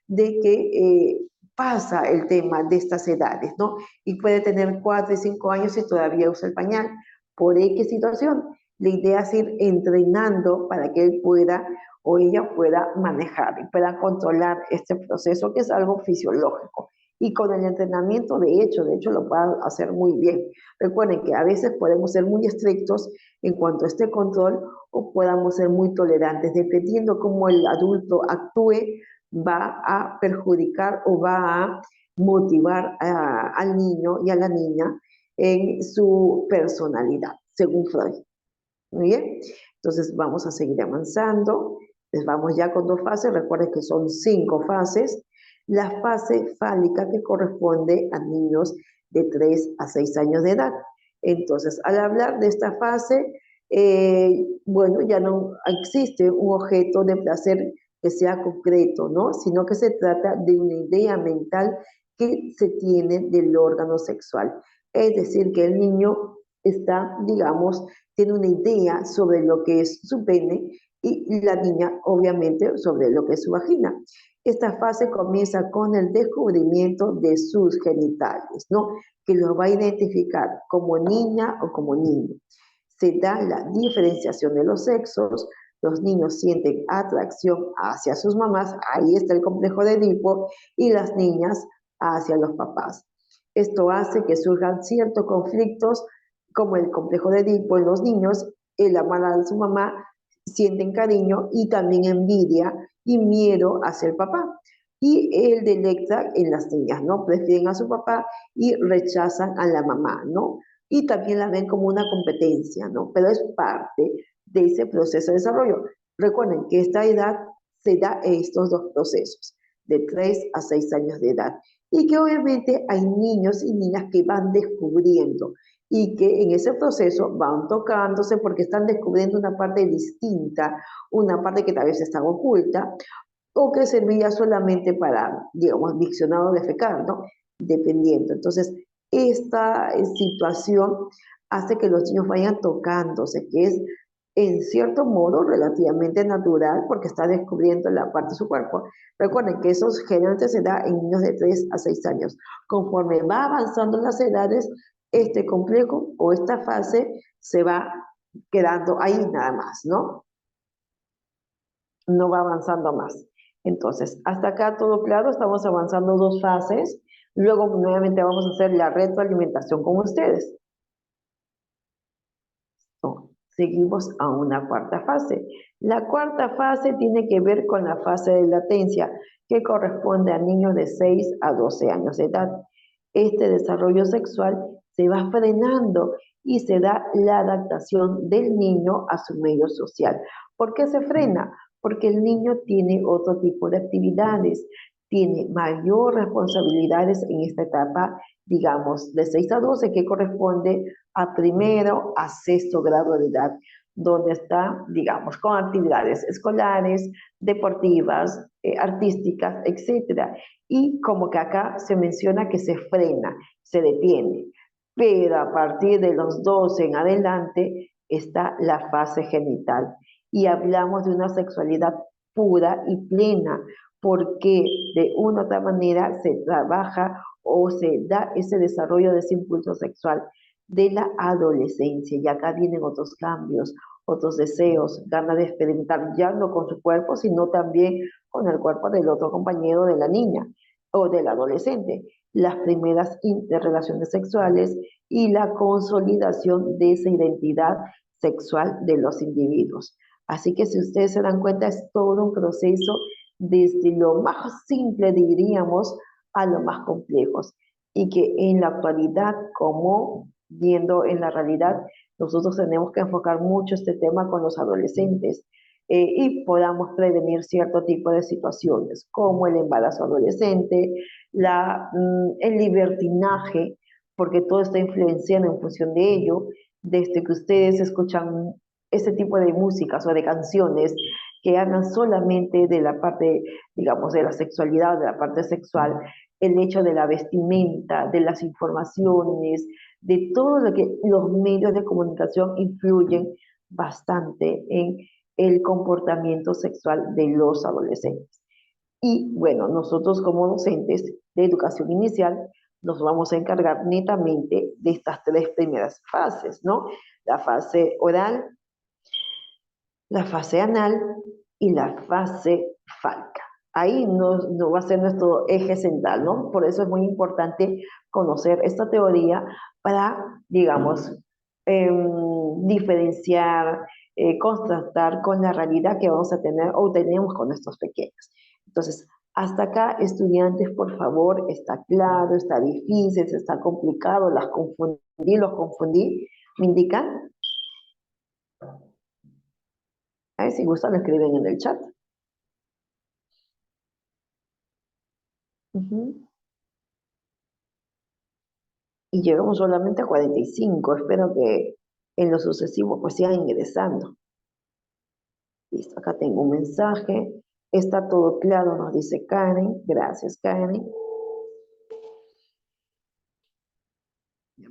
de que pasa el tema de estas edades, ¿no? Y puede tener 4 y 5 años y todavía usa el pañal. Por X situación, la idea es ir entrenando para que él pueda o ella pueda manejar y pueda controlar este proceso, que es algo fisiológico. Y con el entrenamiento, de hecho lo pueden hacer muy bien. Recuerden que a veces podemos ser muy estrictos en cuanto a este control o podamos ser muy tolerantes, dependiendo cómo el adulto actúe, va a perjudicar o va a motivar al niño y a la niña en su personalidad, según Freud. Muy bien, entonces vamos a seguir avanzando. Les vamos ya con 2 fases, recuerden que son 5 fases. La fase fálica, que corresponde a niños de 3 a 6 años de edad. Entonces, al hablar de esta fase, bueno, ya no existe un objeto de placer que sea concreto, ¿no? Sino que se trata de una idea mental que se tiene del órgano sexual. Es decir, que el niño está, digamos, tiene una idea sobre lo que es su pene y la niña, obviamente, sobre lo que es su vagina. Esta fase comienza con el descubrimiento de sus genitales, ¿no? Que los va a identificar como niña o como niño. Se da la diferenciación de los sexos, los niños sienten atracción hacia sus mamás, ahí está el complejo de Edipo, y las niñas hacia los papás. Esto hace que surjan ciertos conflictos, como el complejo de Edipo en los niños, el amar a su mamá, sienten cariño y también envidia y miedo hacia el papá. Y el de Electra en las niñas, ¿no? Prefieren a su papá y rechazan a la mamá, ¿no? Y también la ven como una competencia, ¿no? Pero es parte de ese proceso de desarrollo. Recuerden que esta edad se da en estos 2 procesos, de 3 a 6 años de edad. Y que obviamente hay niños y niñas que van descubriendo y que en ese proceso van tocándose porque están descubriendo una parte distinta, una parte que tal vez está oculta o que servía solamente para, digamos, diccionado de fecal, ¿no? Dependiendo. Entonces, esta situación hace que los niños vayan tocándose, que es en cierto modo relativamente natural porque está descubriendo la parte de su cuerpo. Recuerden que eso generalmente se da en niños de 3 a 6 años. Conforme va avanzando las edades, este complejo o esta fase se va quedando ahí nada más, ¿no? No va avanzando más. Entonces, hasta acá todo claro, estamos avanzando 2 fases. Luego nuevamente vamos a hacer la retroalimentación con ustedes. Seguimos a una 4ª fase. La 4ª fase tiene que ver con la fase de latencia, que corresponde a niños de 6 a 12 años de edad. Este desarrollo sexual se va frenando y se da la adaptación del niño a su medio social. ¿Por qué se frena? Porque el niño tiene otro tipo de actividades, tiene mayor responsabilidades en esta etapa, digamos, de 6 a 12, que corresponde a 1º a 6º grado de edad, donde está, digamos, con actividades escolares, deportivas, artísticas, etc. Y como que acá se menciona que se frena, se detiene. Pero a partir de los 12 en adelante está la fase genital. Y hablamos de una sexualidad pura y plena, porque de una u otra manera se trabaja o se da ese desarrollo de ese impulso sexual de la adolescencia. Y acá vienen otros cambios, otros deseos, ganas de experimentar ya no con su cuerpo, sino también con el cuerpo del otro compañero de la niña o del adolescente, las primeras interrelaciones sexuales y la consolidación de esa identidad sexual de los individuos. Así que si ustedes se dan cuenta, es todo un proceso desde lo más simple, diríamos, a lo más complejos. Y que en la actualidad, como viendo en la realidad, nosotros tenemos que enfocar mucho este tema con los adolescentes y podamos prevenir cierto tipo de situaciones, como el embarazo adolescente, el libertinaje, porque todo está influenciando en función de ello, desde que ustedes escuchan ese tipo de músicas o de canciones que hablan solamente de la parte, digamos, de la sexualidad, de la parte sexual, el hecho de la vestimenta, de las informaciones, de todo lo que los medios de comunicación influyen bastante en el comportamiento sexual de los adolescentes. Y bueno, nosotros como docentes de educación inicial nos vamos a encargar netamente de estas tres primeras fases, ¿no? La fase oral, la fase anal y la fase fálica. Ahí no va a ser nuestro eje central, ¿no? Por eso es muy importante conocer esta teoría para, digamos, diferenciar, contrastar con la realidad que vamos a tener o tenemos con estos pequeños. Entonces, hasta acá, estudiantes, por favor, está claro, está difícil, está complicado, los confundí. ¿Me indican? A ver si gustan, lo escriben en el chat. Y llegamos solamente a 45. Espero que en lo sucesivo pues sigan ingresando. Listo, acá tengo un mensaje. Está todo claro, nos dice Karen. Gracias, Karen.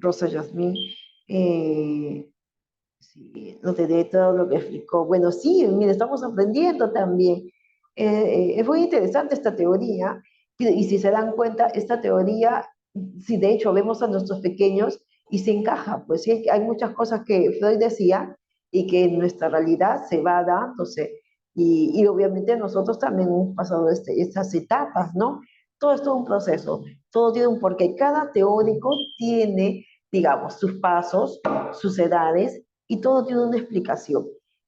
Rosa Yasmín. Sí, no te dé todo lo que explicó. Bueno, sí, mire, estamos aprendiendo también. Es muy interesante esta teoría. Y si se dan cuenta, esta teoría, si de hecho vemos a nuestros pequeños y se encaja, pues sí, hay muchas cosas que Freud decía y que en nuestra realidad se va dándose. Y obviamente nosotros también hemos pasado estas etapas, ¿no? Todo es todo un proceso, todo tiene un porqué. Cada teórico tiene, digamos, sus pasos, sus edades, y todo tiene una explicación,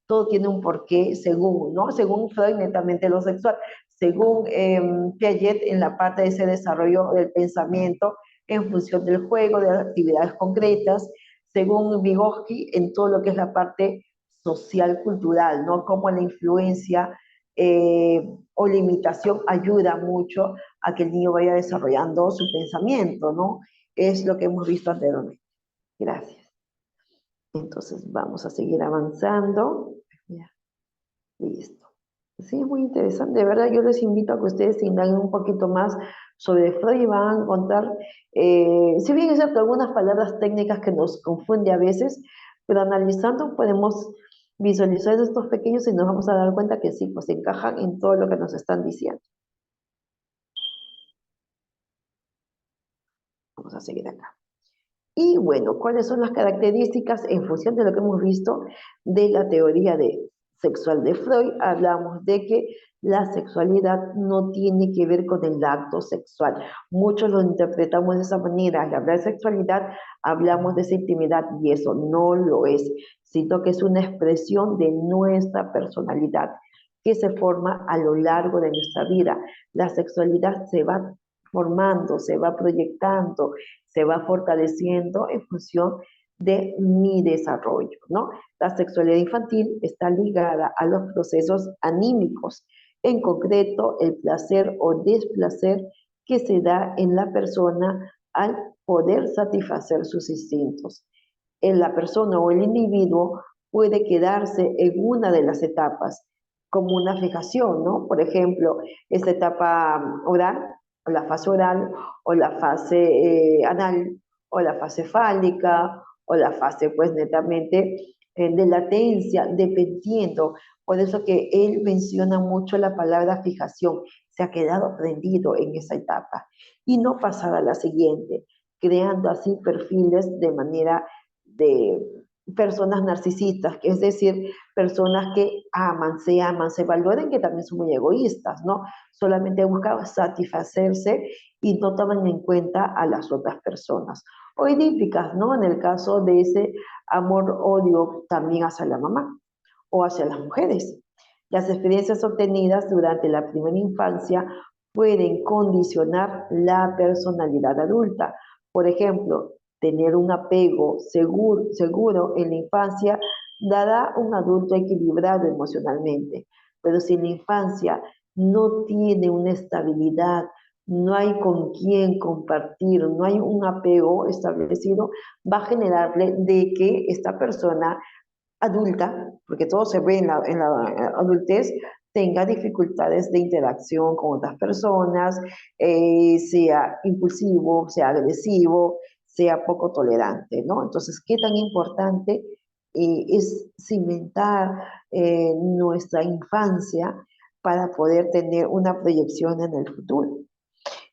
todo tiene un porqué según, ¿no? Según Freud, netamente lo sexual, según Piaget en la parte de ese desarrollo del pensamiento en función del juego, de las actividades concretas, según Vygotsky en todo lo que es la parte social, cultural, ¿no? Cómo la influencia o limitación ayuda mucho a que el niño vaya desarrollando su pensamiento, ¿no? Es lo que hemos visto anteriormente. Gracias. Entonces vamos a seguir avanzando. Ya, listo. Sí, es muy interesante. De verdad, yo les invito a que ustedes indaguen un poquito más sobre Freud y van a encontrar, si bien es cierto, algunas palabras técnicas que nos confunde a veces, pero analizando podemos visualizar estos pequeños y nos vamos a dar cuenta que sí, pues encajan en todo lo que nos están diciendo. Vamos a seguir acá. Y bueno, ¿cuáles son las características en función de lo que hemos visto de la teoría sexual de Freud? Hablamos de que la sexualidad no tiene que ver con el acto sexual. Muchos lo interpretamos de esa manera. Al hablar de sexualidad, hablamos de esa intimidad y eso no lo es, sino que es una expresión de nuestra personalidad que se forma a lo largo de nuestra vida. La sexualidad se va formando, se va proyectando, se va fortaleciendo en función de mi desarrollo, ¿no? La sexualidad infantil está ligada a los procesos anímicos, en concreto el placer o desplacer que se da en la persona al poder satisfacer sus instintos. En la persona o el individuo puede quedarse en una de las etapas como una fijación, ¿no? Por ejemplo, esta etapa oral, o la fase oral, o la fase anal, o la fase fálica, o la fase, pues, netamente de latencia, dependiendo. Por eso que él menciona mucho la palabra fijación. Se ha quedado prendido en esa etapa y no pasar a la siguiente, creando así perfiles de manera personas narcisistas, que es decir, personas que aman, se valoran, que también son muy egoístas, ¿no? Solamente buscan satisfacerse y no toman en cuenta a las otras personas. O idímplicas, ¿no? En el caso de ese amor-odio también hacia la mamá o hacia las mujeres. Las experiencias obtenidas durante la primera infancia pueden condicionar la personalidad adulta. Por ejemplo, tener un apego seguro en la infancia dará un adulto equilibrado emocionalmente, pero si en la infancia no tiene una estabilidad, no hay con quién compartir, no hay un apego establecido, va a generarle de que esta persona adulta, porque todo se ve en la adultez, tenga dificultades de interacción con otras personas, sea impulsivo, sea agresivo, sea poco tolerante, ¿no? Entonces, ¿qué tan importante es cimentar nuestra infancia para poder tener una proyección en el futuro?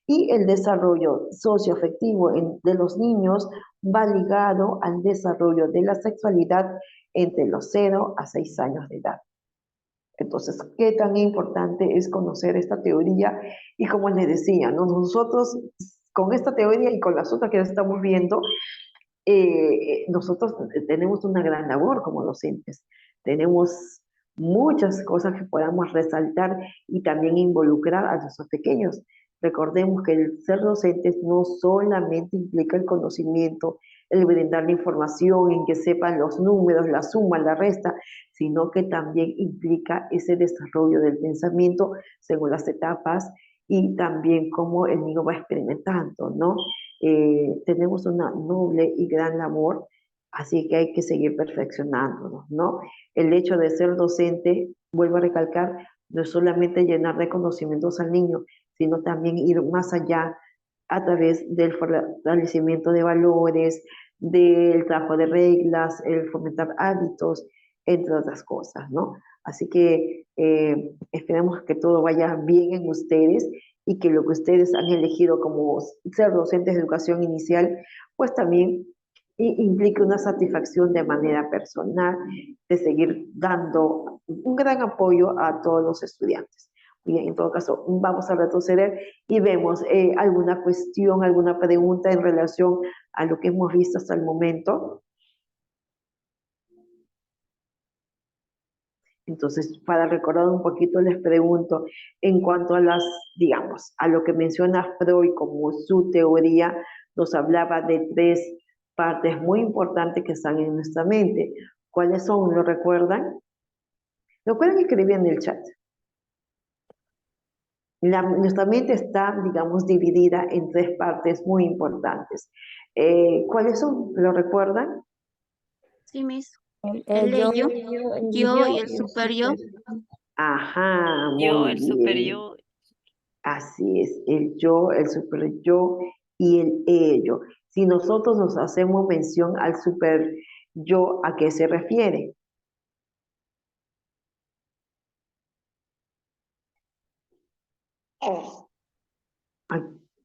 Y el desarrollo socioafectivo de los niños va ligado al desarrollo de la sexualidad entre los 0 a 6 años de edad. Entonces, ¿qué tan importante es conocer esta teoría? Y como les decía, ¿no? Nosotros con esta teoría y con las otras que estamos viendo, nosotros tenemos una gran labor como docentes. Tenemos muchas cosas que podamos resaltar y también involucrar a nuestros pequeños. Recordemos que el ser docentes no solamente implica el conocimiento, el brindar la información, en que sepan los números, la suma, la resta, sino que también implica ese desarrollo del pensamiento según las etapas y también cómo el niño va experimentando, ¿no? Tenemos una noble y gran labor, así que hay que seguir perfeccionándonos, ¿no? El hecho de ser docente, vuelvo a recalcar, no es solamente llenar de conocimientos al niño, sino también ir más allá a través del fortalecimiento de valores, del trabajo de reglas, el fomentar hábitos, entre otras cosas, ¿no? Así que esperemos que todo vaya bien en ustedes y que lo que ustedes han elegido como ser docentes de educación inicial, pues también implique una satisfacción de manera personal, de seguir dando un gran apoyo a todos los estudiantes. Bien, en todo caso, vamos a retroceder y vemos alguna cuestión, alguna pregunta en relación a lo que hemos visto hasta el momento. Entonces, para recordar un poquito, les pregunto, en cuanto a las, digamos, a lo que menciona Freud como su teoría, nos hablaba de 3 partes muy importantes que están en nuestra mente. ¿Cuáles son? ¿Lo recuerdan? Lo pueden escribir en el chat. Nuestra mente está, digamos, dividida en 3 partes muy importantes. ¿Cuáles son? ¿Lo recuerdan? Sí, Miss. El El yo, ello, el yo yo y el y el super yo. super. Ajá, Yo, muy el super bien. yo. Así es, el yo, el super yo y el ello. Si nosotros nos hacemos mención al super yo, ¿a qué se refiere? Ay,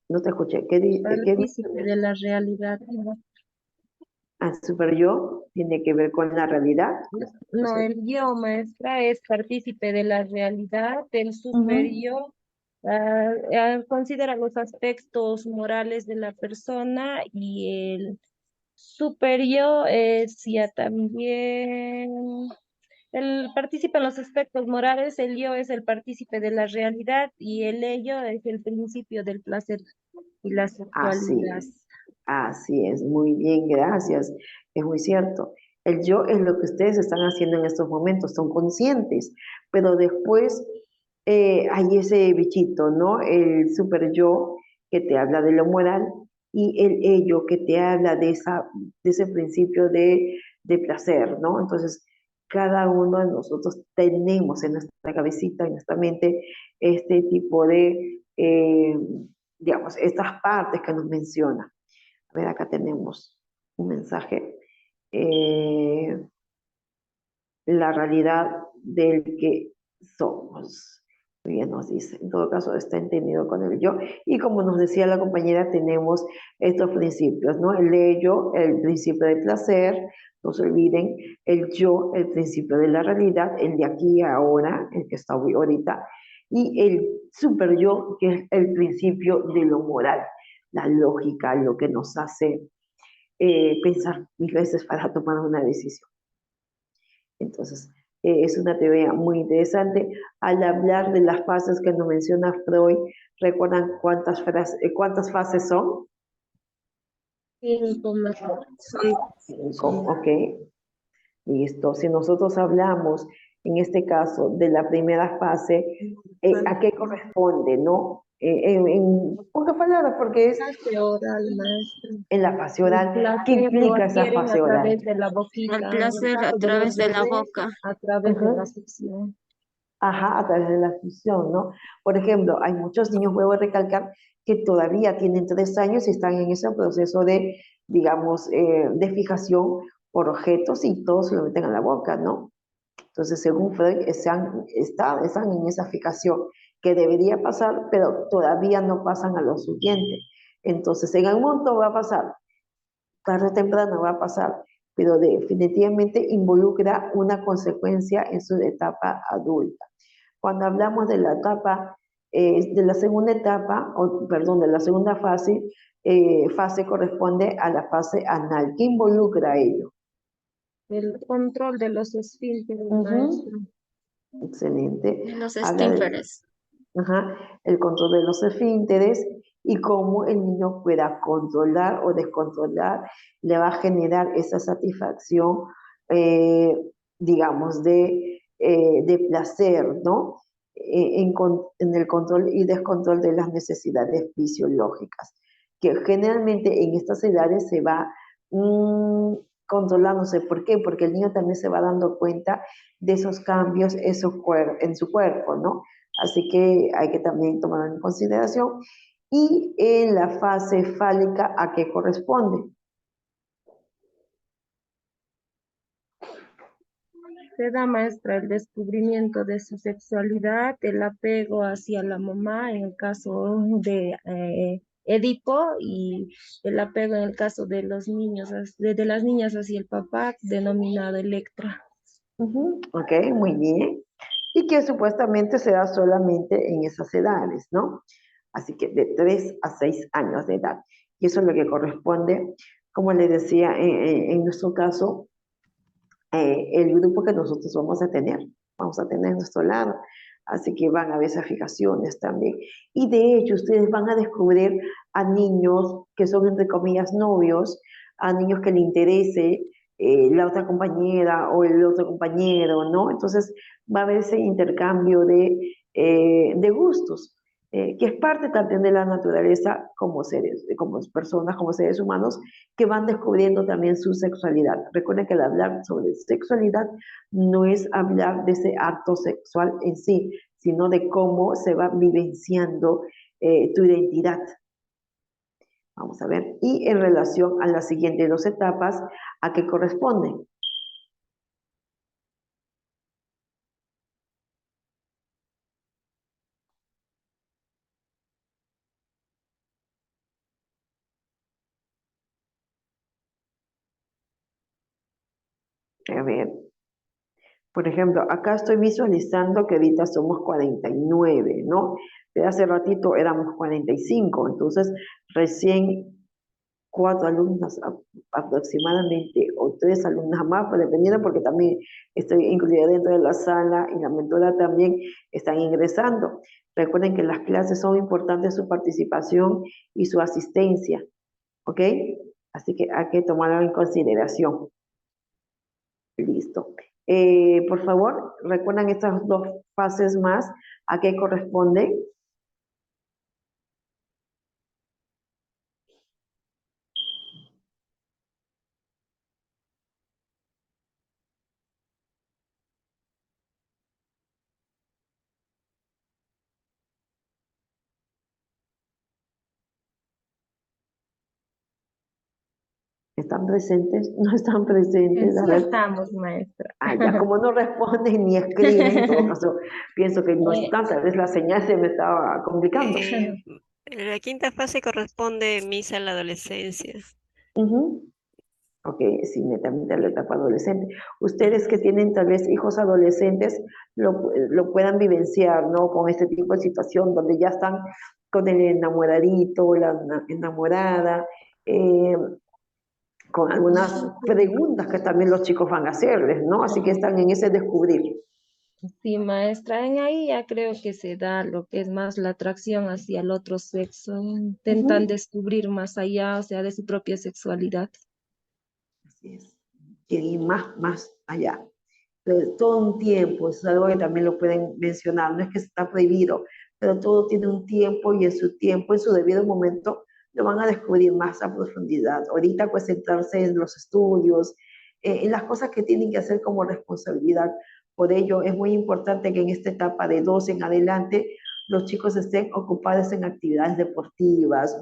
no te escuché. ¿Qué dice? Partícipe de la realidad. Al super yo tiene que ver con la realidad. O No, sea, el yo, maestra, es partícipe de la realidad, el super ujú. yo considera los aspectos morales de la persona y el super yo es ya también, el participa en los aspectos morales, el yo es el partícipe de la realidad y el ello es el principio del placer y la Así sexualidad. es, así es, muy bien, gracias. Es muy cierto. El yo es lo que ustedes están haciendo en estos momentos, son conscientes, pero después hay ese bichito, ¿no? El super yo que te habla de lo moral y el ello que te habla de ese principio de placer, ¿no? Entonces, cada uno de nosotros tenemos en nuestra cabecita, en nuestra mente, este tipo de digamos, estas partes que nos menciona. A ver, acá tenemos un mensaje. La realidad del que somos. Muy bien, nos dice. En todo caso, está entendido con el yo. Y como nos decía la compañera, tenemos estos principios, ¿no? El ello, el principio del placer, no se olviden, el yo, el principio de la realidad, el de aquí y ahora, el que está ahorita, y el super yo, que es el principio de lo moral, la lógica, lo que nos hace pensar mil veces para tomar una decisión. Entonces, es una teoría muy interesante. Al hablar de las fases que nos menciona Freud, ¿recuerdan cuántas fases son? Cinco más. Cinco, ok. Listo. Si nosotros hablamos, en este caso, de la primera fase, ¿a qué corresponde, no? En pocas palabras, porque es Fase oral, maestra. en la fase El oral. ¿Qué placer lo implica esa adquieren a fase oral? través de la El boquita. En el placer a caso de los través de la bebés, boca. a través de la succión. Ajá, a través de la fusión, ¿no? Por ejemplo, hay muchos niños, vuelvo a recalcar, que todavía tienen 3 años y están en ese proceso de, digamos, de fijación por objetos y todos se lo meten a la boca, ¿no? Entonces, según Freud, están en esa fijación que debería pasar, pero todavía no pasan a lo siguiente. Entonces, en algún momento va a pasar, tarde o temprano va a pasar, pero definitivamente involucra una consecuencia en su etapa adulta. Cuando hablamos de la etapa, de la segunda etapa, o perdón, de la segunda fase corresponde a la fase anal. ¿Qué involucra ello? El control de los esfínteres, maestra. Excelente. De los Habla de, esfínteres. ajá, el control de los esfínteres y cómo el niño pueda controlar o descontrolar, le va a generar esa satisfacción, eh, digamos, de placer, ¿no? En el control y descontrol de las necesidades fisiológicas, que generalmente en estas edades se va controlándose. ¿Por qué? Porque el niño también se va dando cuenta de esos cambios en su cuerpo, ¿no? Así que hay que también tomarlo en consideración. Y en la fase fálica, ¿a qué corresponde? Se da, maestra, el descubrimiento de su sexualidad, el apego hacia la mamá en el caso de Edipo y el apego en el caso de los niños, de las niñas hacia el papá, denominado Electra. Ok, muy bien. Y que supuestamente se da solamente en esas edades, ¿no? Así que de 3 a 6 años de edad. Y eso es lo que corresponde, como les decía, en nuestro caso, el grupo que nosotros vamos a tener a nuestro lado. Así que van a haber esas fijaciones también. Y de hecho, ustedes van a descubrir a niños que son, entre comillas, novios, a niños que le interese la otra compañera o el otro compañero, ¿no? Entonces va a haber ese intercambio de gustos, que es parte también de la naturaleza como seres, como personas, como seres humanos, que van descubriendo también su sexualidad. Recuerden que el hablar sobre sexualidad no es hablar de ese acto sexual en sí, sino de cómo se va vivenciando tu identidad. Vamos a ver. Y en relación a las siguientes 2 etapas, ¿a qué corresponden? A ver. Por ejemplo, acá estoy visualizando que ahorita somos 49, ¿no? Pero hace ratito éramos 45, entonces recién 4 alumnas aproximadamente, o 3 alumnas más, pues dependiendo, porque también estoy incluida dentro de la sala y la mentora también están ingresando. Recuerden que las clases son importantes su participación y su asistencia, ¿ok? Así que hay que tomarlo en consideración. Listo. Por favor, recuerdan estas 2 fases más, ¿a qué corresponden? ¿Están presentes? ¿No están presentes? A Sí ver. estamos, maestra. Ah, ya, como no responden ni escriben, en todo caso, pienso que no Eh, están, tal vez la señal se me estaba complicando. La quinta fase corresponde, Misa, a la adolescencia. Ujú. Ok, sí, netamente a la etapa adolescente. Ustedes Ujú. que tienen tal vez hijos adolescentes lo puedan vivenciar, ¿no? Con este tipo de situación donde ya están con el enamoradito, la enamorada, eh, con algunas preguntas que también los chicos van a hacerles, ¿no? Así que están en ese descubrir. Sí, maestra, en ahí ya creo que se da lo que es más la atracción hacia el otro sexo, intentan Ujú. descubrir más allá, o sea, de su propia sexualidad. Así es. Quieren ir más allá. Pero todo un tiempo, eso es algo que también lo pueden mencionar, no es que está prohibido, pero todo tiene un tiempo y en su tiempo, en su debido momento, lo van a descubrir más a profundidad. Ahorita pues centrarse en los estudios, en las cosas que tienen que hacer como responsabilidad. Por ello es muy importante que en esta etapa de 12 en adelante los chicos estén ocupados en actividades deportivas,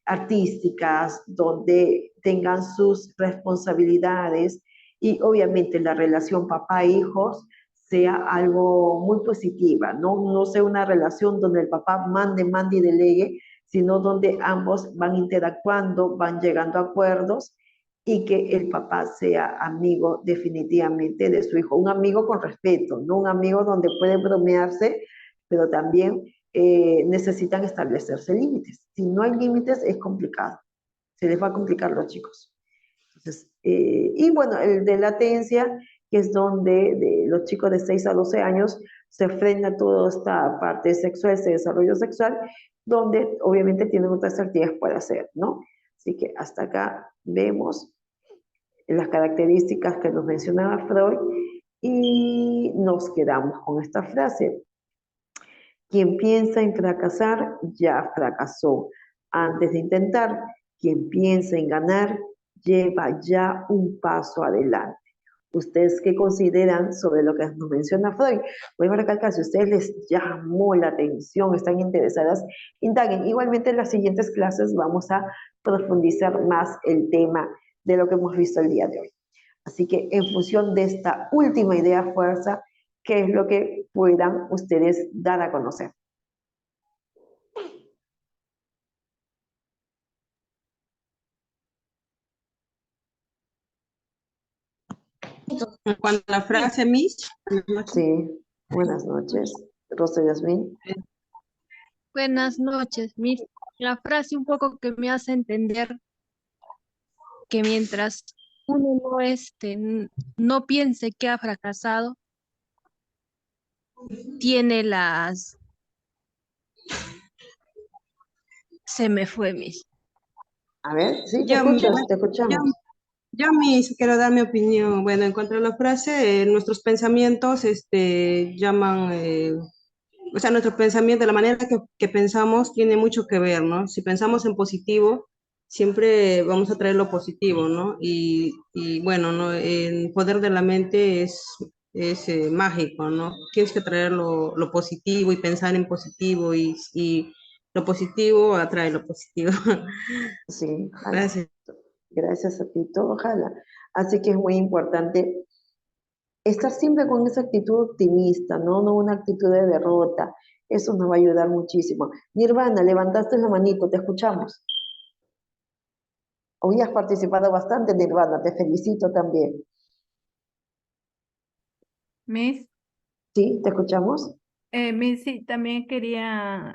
artísticas, donde tengan sus responsabilidades y obviamente la relación papá-hijos sea algo muy positiva, no sea una relación donde el papá mande y delegue, sino donde ambos van interactuando, van llegando a acuerdos y que el papá sea amigo definitivamente de su hijo, un amigo con respeto, no un amigo donde puede bromearse, pero también necesitan establecerse límites. Si no hay límites es complicado, se les va a complicar a los chicos. Entonces, y bueno, el de latencia, que es donde los chicos de 6 a 12 años se frena toda esta parte sexual, ese desarrollo sexual, donde obviamente tienen otras actividades para hacer, ¿no? Así que hasta acá vemos las características que nos mencionaba Freud y nos quedamos con esta frase. Quien piensa en fracasar, ya fracasó. Antes de intentar, quien piensa en ganar, lleva ya un paso adelante. ¿Ustedes qué consideran sobre lo que nos menciona Freud? Voy a recalcar, si a ustedes les llamó la atención, están interesadas, indaguen. Igualmente en las siguientes clases vamos a profundizar más el tema de lo que hemos visto el día de hoy. Así que en función de esta última idea fuerza, ¿qué es lo que puedan ustedes dar a conocer? En cuanto a la frase, Miss, Sí, buenas noches. Rosa Yasmín. Buenas noches, Miss. La frase un poco que me hace entender que mientras uno no piense que ha fracasado, tiene las... Se me fue, Miss. A ver, sí, te yo, escuchas, te yo, escuchamos. yo, Miss, quiero dar mi opinión. Bueno, en cuanto a la frase, nuestros pensamientos llaman, o sea, nuestro pensamiento, la manera que pensamos tiene mucho que ver, ¿no? Si pensamos en positivo, siempre vamos a traer lo positivo, ¿no? Y bueno, ¿no? El poder de la mente es mágico, ¿no? Tienes que traer lo positivo y pensar en positivo y lo positivo atrae lo positivo. Sí, ojalá. Gracias. Gracias a ti, todo, ojalá. Así que es muy importante estar siempre con esa actitud optimista, ¿no? No una actitud de derrota. Eso nos va a ayudar muchísimo. Nirvana, levantaste la manito, te escuchamos. Hoy has participado bastante, Nirvana, te felicito también. Miss, ¿Sí? ¿Te escuchamos? Miss, sí, también quería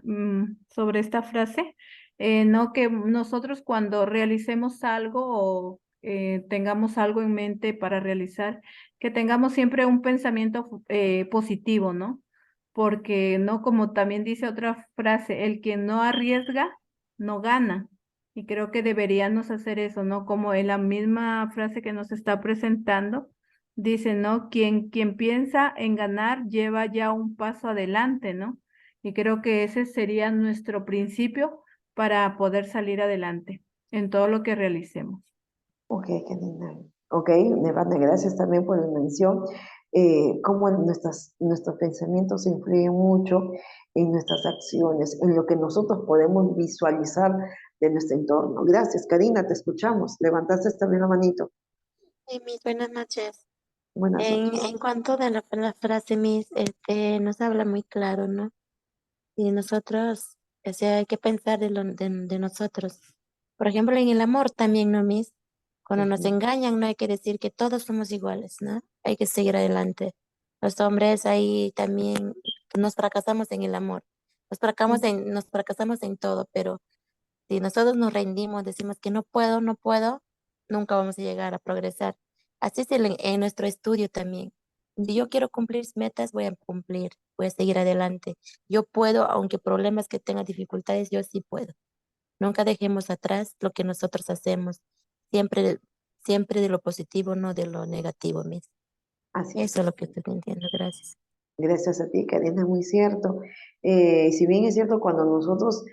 sobre esta frase, no que nosotros cuando realicemos algo o tengamos algo en mente para realizar, que tengamos siempre un pensamiento positivo, ¿no? Porque no, como también dice otra frase, el que no arriesga, no gana. Y creo que deberíamos hacer eso, ¿no? Como en la misma frase que nos está presentando dice, ¿no? Quien piensa en ganar lleva ya un paso adelante, ¿no? Y creo que ese sería nuestro principio para poder salir adelante en todo lo que realicemos. Ok, qué linda. Ok, Nirvana, gracias también por la mención. Cómo nuestros pensamientos influyen mucho en nuestras acciones, en lo que nosotros podemos visualizar de nuestro entorno. Gracias, Karina, te escuchamos. Levantaste también la manito. Sí, Miss, buenas noches. Buenas noches. En cuanto de la frase, Miss, nos habla muy claro, ¿no? Y nosotros, o sea, hay que pensar de nosotros. Por ejemplo, en el amor también, ¿no, Miss? Cuando nos engañan, no hay que decir que todos somos iguales, ¿no? Hay que seguir adelante. Los hombres ahí también nos fracasamos en el amor. Nos fracasamos en todo, pero si nosotros nos rendimos, decimos que no puedo, no puedo, nunca vamos a llegar a progresar. Así es en nuestro estudio también. Si yo quiero cumplir metas, voy a cumplir, voy a seguir adelante. Yo puedo, aunque problemas que tenga dificultades, yo sí puedo. Nunca dejemos atrás lo que nosotros hacemos. Siempre, siempre de lo positivo, no de lo negativo, Miss. Así es. Eso es lo que estoy entiendo. Gracias. Gracias a ti, Karina, es muy cierto. Si bien es cierto, cuando nosotros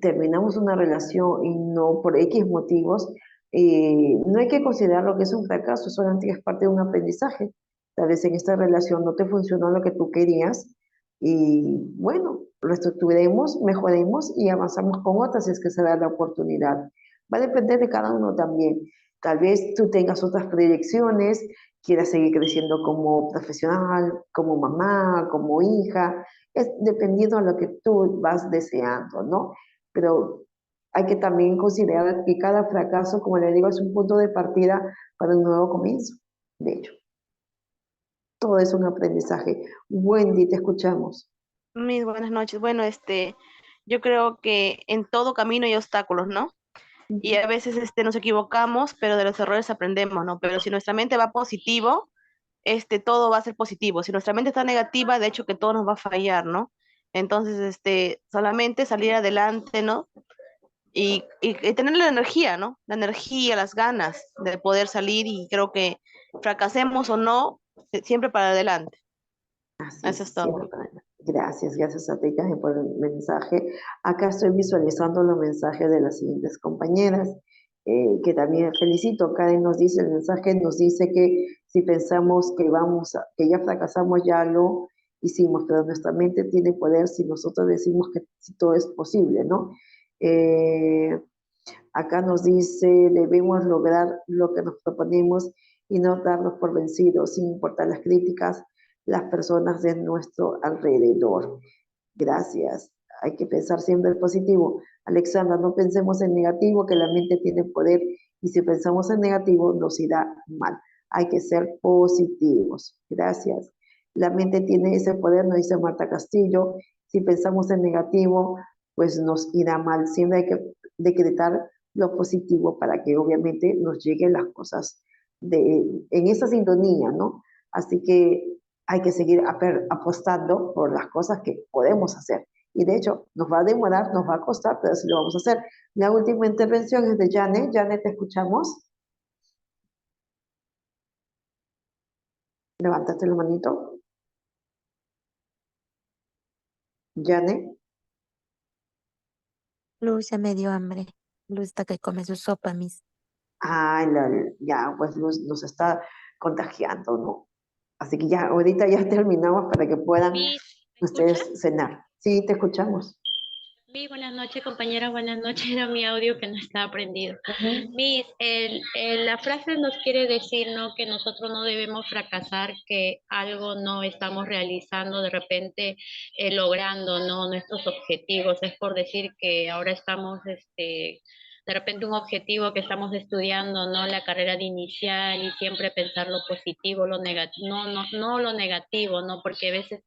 terminamos una relación y no por X motivos, no hay que considerar lo que es un fracaso, solamente es parte de un aprendizaje. Tal vez en esta relación no te funcionó lo que tú querías y bueno, lo estructuremos, mejoremos y avanzamos con otras si es que se da la oportunidad. Va a depender de cada uno también. Tal vez tú tengas otras proyecciones, quieras seguir creciendo como profesional, como mamá, como hija, es dependiendo de lo que tú vas deseando, ¿no? Pero hay que también considerar que cada fracaso, como le digo, es un punto de partida para un nuevo comienzo. De hecho, todo es un aprendizaje. Wendy, te escuchamos. Mis buenas noches. Bueno, yo creo que en todo camino hay obstáculos, ¿no? Y a veces nos equivocamos, pero de los errores aprendemos, ¿no? Pero si nuestra mente va positivo, todo va a ser positivo. Si nuestra mente está negativa, de hecho que todo nos va a fallar, ¿no? Entonces, solamente salir adelante, ¿no? Y tener la energía, ¿no? La energía, las ganas de poder salir y creo que fracasemos o no, siempre para adelante. Así Eso es, es todo. siempre para adelante. Gracias, gracias a ti, Karen, por el mensaje. Acá estoy visualizando los mensajes de las siguientes compañeras, que también felicito. Karen nos dice, el mensaje nos dice que si pensamos que ya fracasamos, ya lo hicimos, pero nuestra mente tiene poder si nosotros decimos que si todo es posible, ¿no? Eh, Acá nos dice, debemos lograr lo que nos proponemos y no darnos por vencidos, sin importar las críticas, las personas de nuestro alrededor. Gracias. Hay que pensar siempre en positivo. Alexandra, no pensemos en negativo, que la mente tiene poder y si pensamos en negativo nos irá mal. Hay que ser positivos. Gracias. La mente tiene ese poder, nos dice Marta Castillo. Si pensamos en negativo, pues nos irá mal. Siempre hay que decretar lo positivo para que obviamente nos lleguen las cosas en esa sintonía, ¿no? Así que hay que seguir apostando por las cosas que podemos hacer. Y de hecho, nos va a demorar, nos va a costar, pero sí lo vamos a hacer. La última intervención es de Janet. Janet, ¿te escuchamos? Levántate la manito. Janet. Luz ya me dio hambre. Luz está que come su sopa, Miss. Ay, ya, pues nos está contagiando, ¿no? Así que ya, ahorita ya terminamos para que puedan ¿Me escucha? ustedes cenar. Sí, te escuchamos. Buenas noches, compañeras, buenas noches. Era mi audio que no estaba prendido. Miss, la frase nos quiere decir, ¿no? Que nosotros no debemos fracasar, que algo no estamos realizando, de repente logrando, ¿no? Nuestros objetivos. Es por decir que ahora estamos, de repente un objetivo que estamos estudiando, ¿no? La carrera de inicial y siempre pensar lo positivo, lo negativo, no lo negativo, ¿no? Porque a veces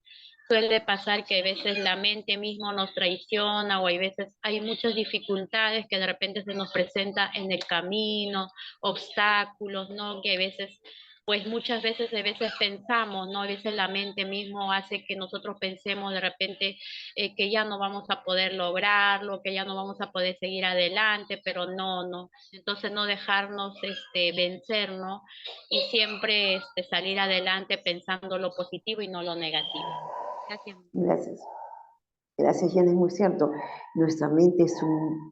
suele pasar que a veces la mente mismo nos traiciona o hay veces hay muchas dificultades que de repente se nos presenta en el camino, obstáculos, ¿no? Que a veces, pues muchas veces, a veces pensamos, ¿no? A veces la mente mismo hace que nosotros pensemos de repente que ya no vamos a poder lograrlo, que ya no vamos a poder seguir adelante, pero no. Entonces no dejarnos vencer, ¿no? Y siempre salir adelante pensando lo positivo y no lo negativo. Gracias. Gracias. Gracias, Jen, es muy cierto. Nuestra mente es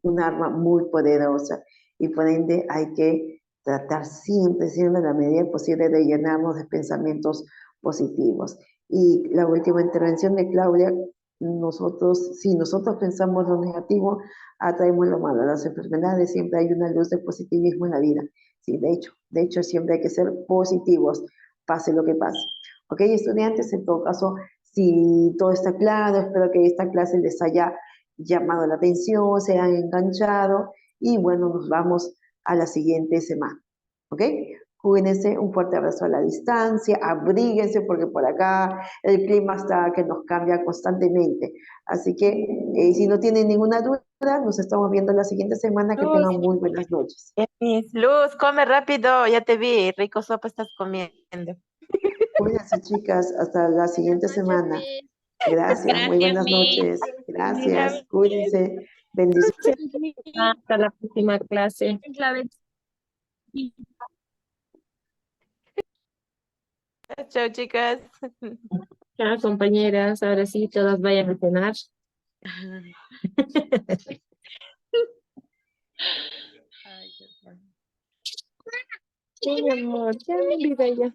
un arma muy poderosa y por ende hay que tratar siempre, siempre, en la medida posible, de llenarnos de pensamientos positivos. Y la última intervención de Claudia, si nosotros pensamos lo negativo, atraemos lo malo. Las enfermedades, siempre hay una luz de positivismo en la vida. Sí, de hecho siempre hay que ser positivos, pase lo que pase. Ok, estudiantes, en todo caso, si todo está claro, espero que esta clase les haya llamado la atención, se han enganchado y bueno, nos vamos a la siguiente semana. ¿Ok? Cuídense, un fuerte abrazo a la distancia, abríguense porque por acá el clima está que nos cambia constantemente. Así que si no tienen ninguna duda, nos estamos viendo la siguiente semana. Que Luz, tengan muy buenas noches. Luz, come rápido, ya te vi, rico sopa estás comiendo. Cuídense, chicas, hasta la siguiente semana. Miss. Gracias, muy Gracias, buenas Miss. noches. Gracias, cuídense. Bendiciones. Hasta la próxima clase. Chao, chicas. Chao, compañeras. Ahora sí, todas vayan a cenar. Ay, Dios mío. Sí, mi amor, ya mi vida ya.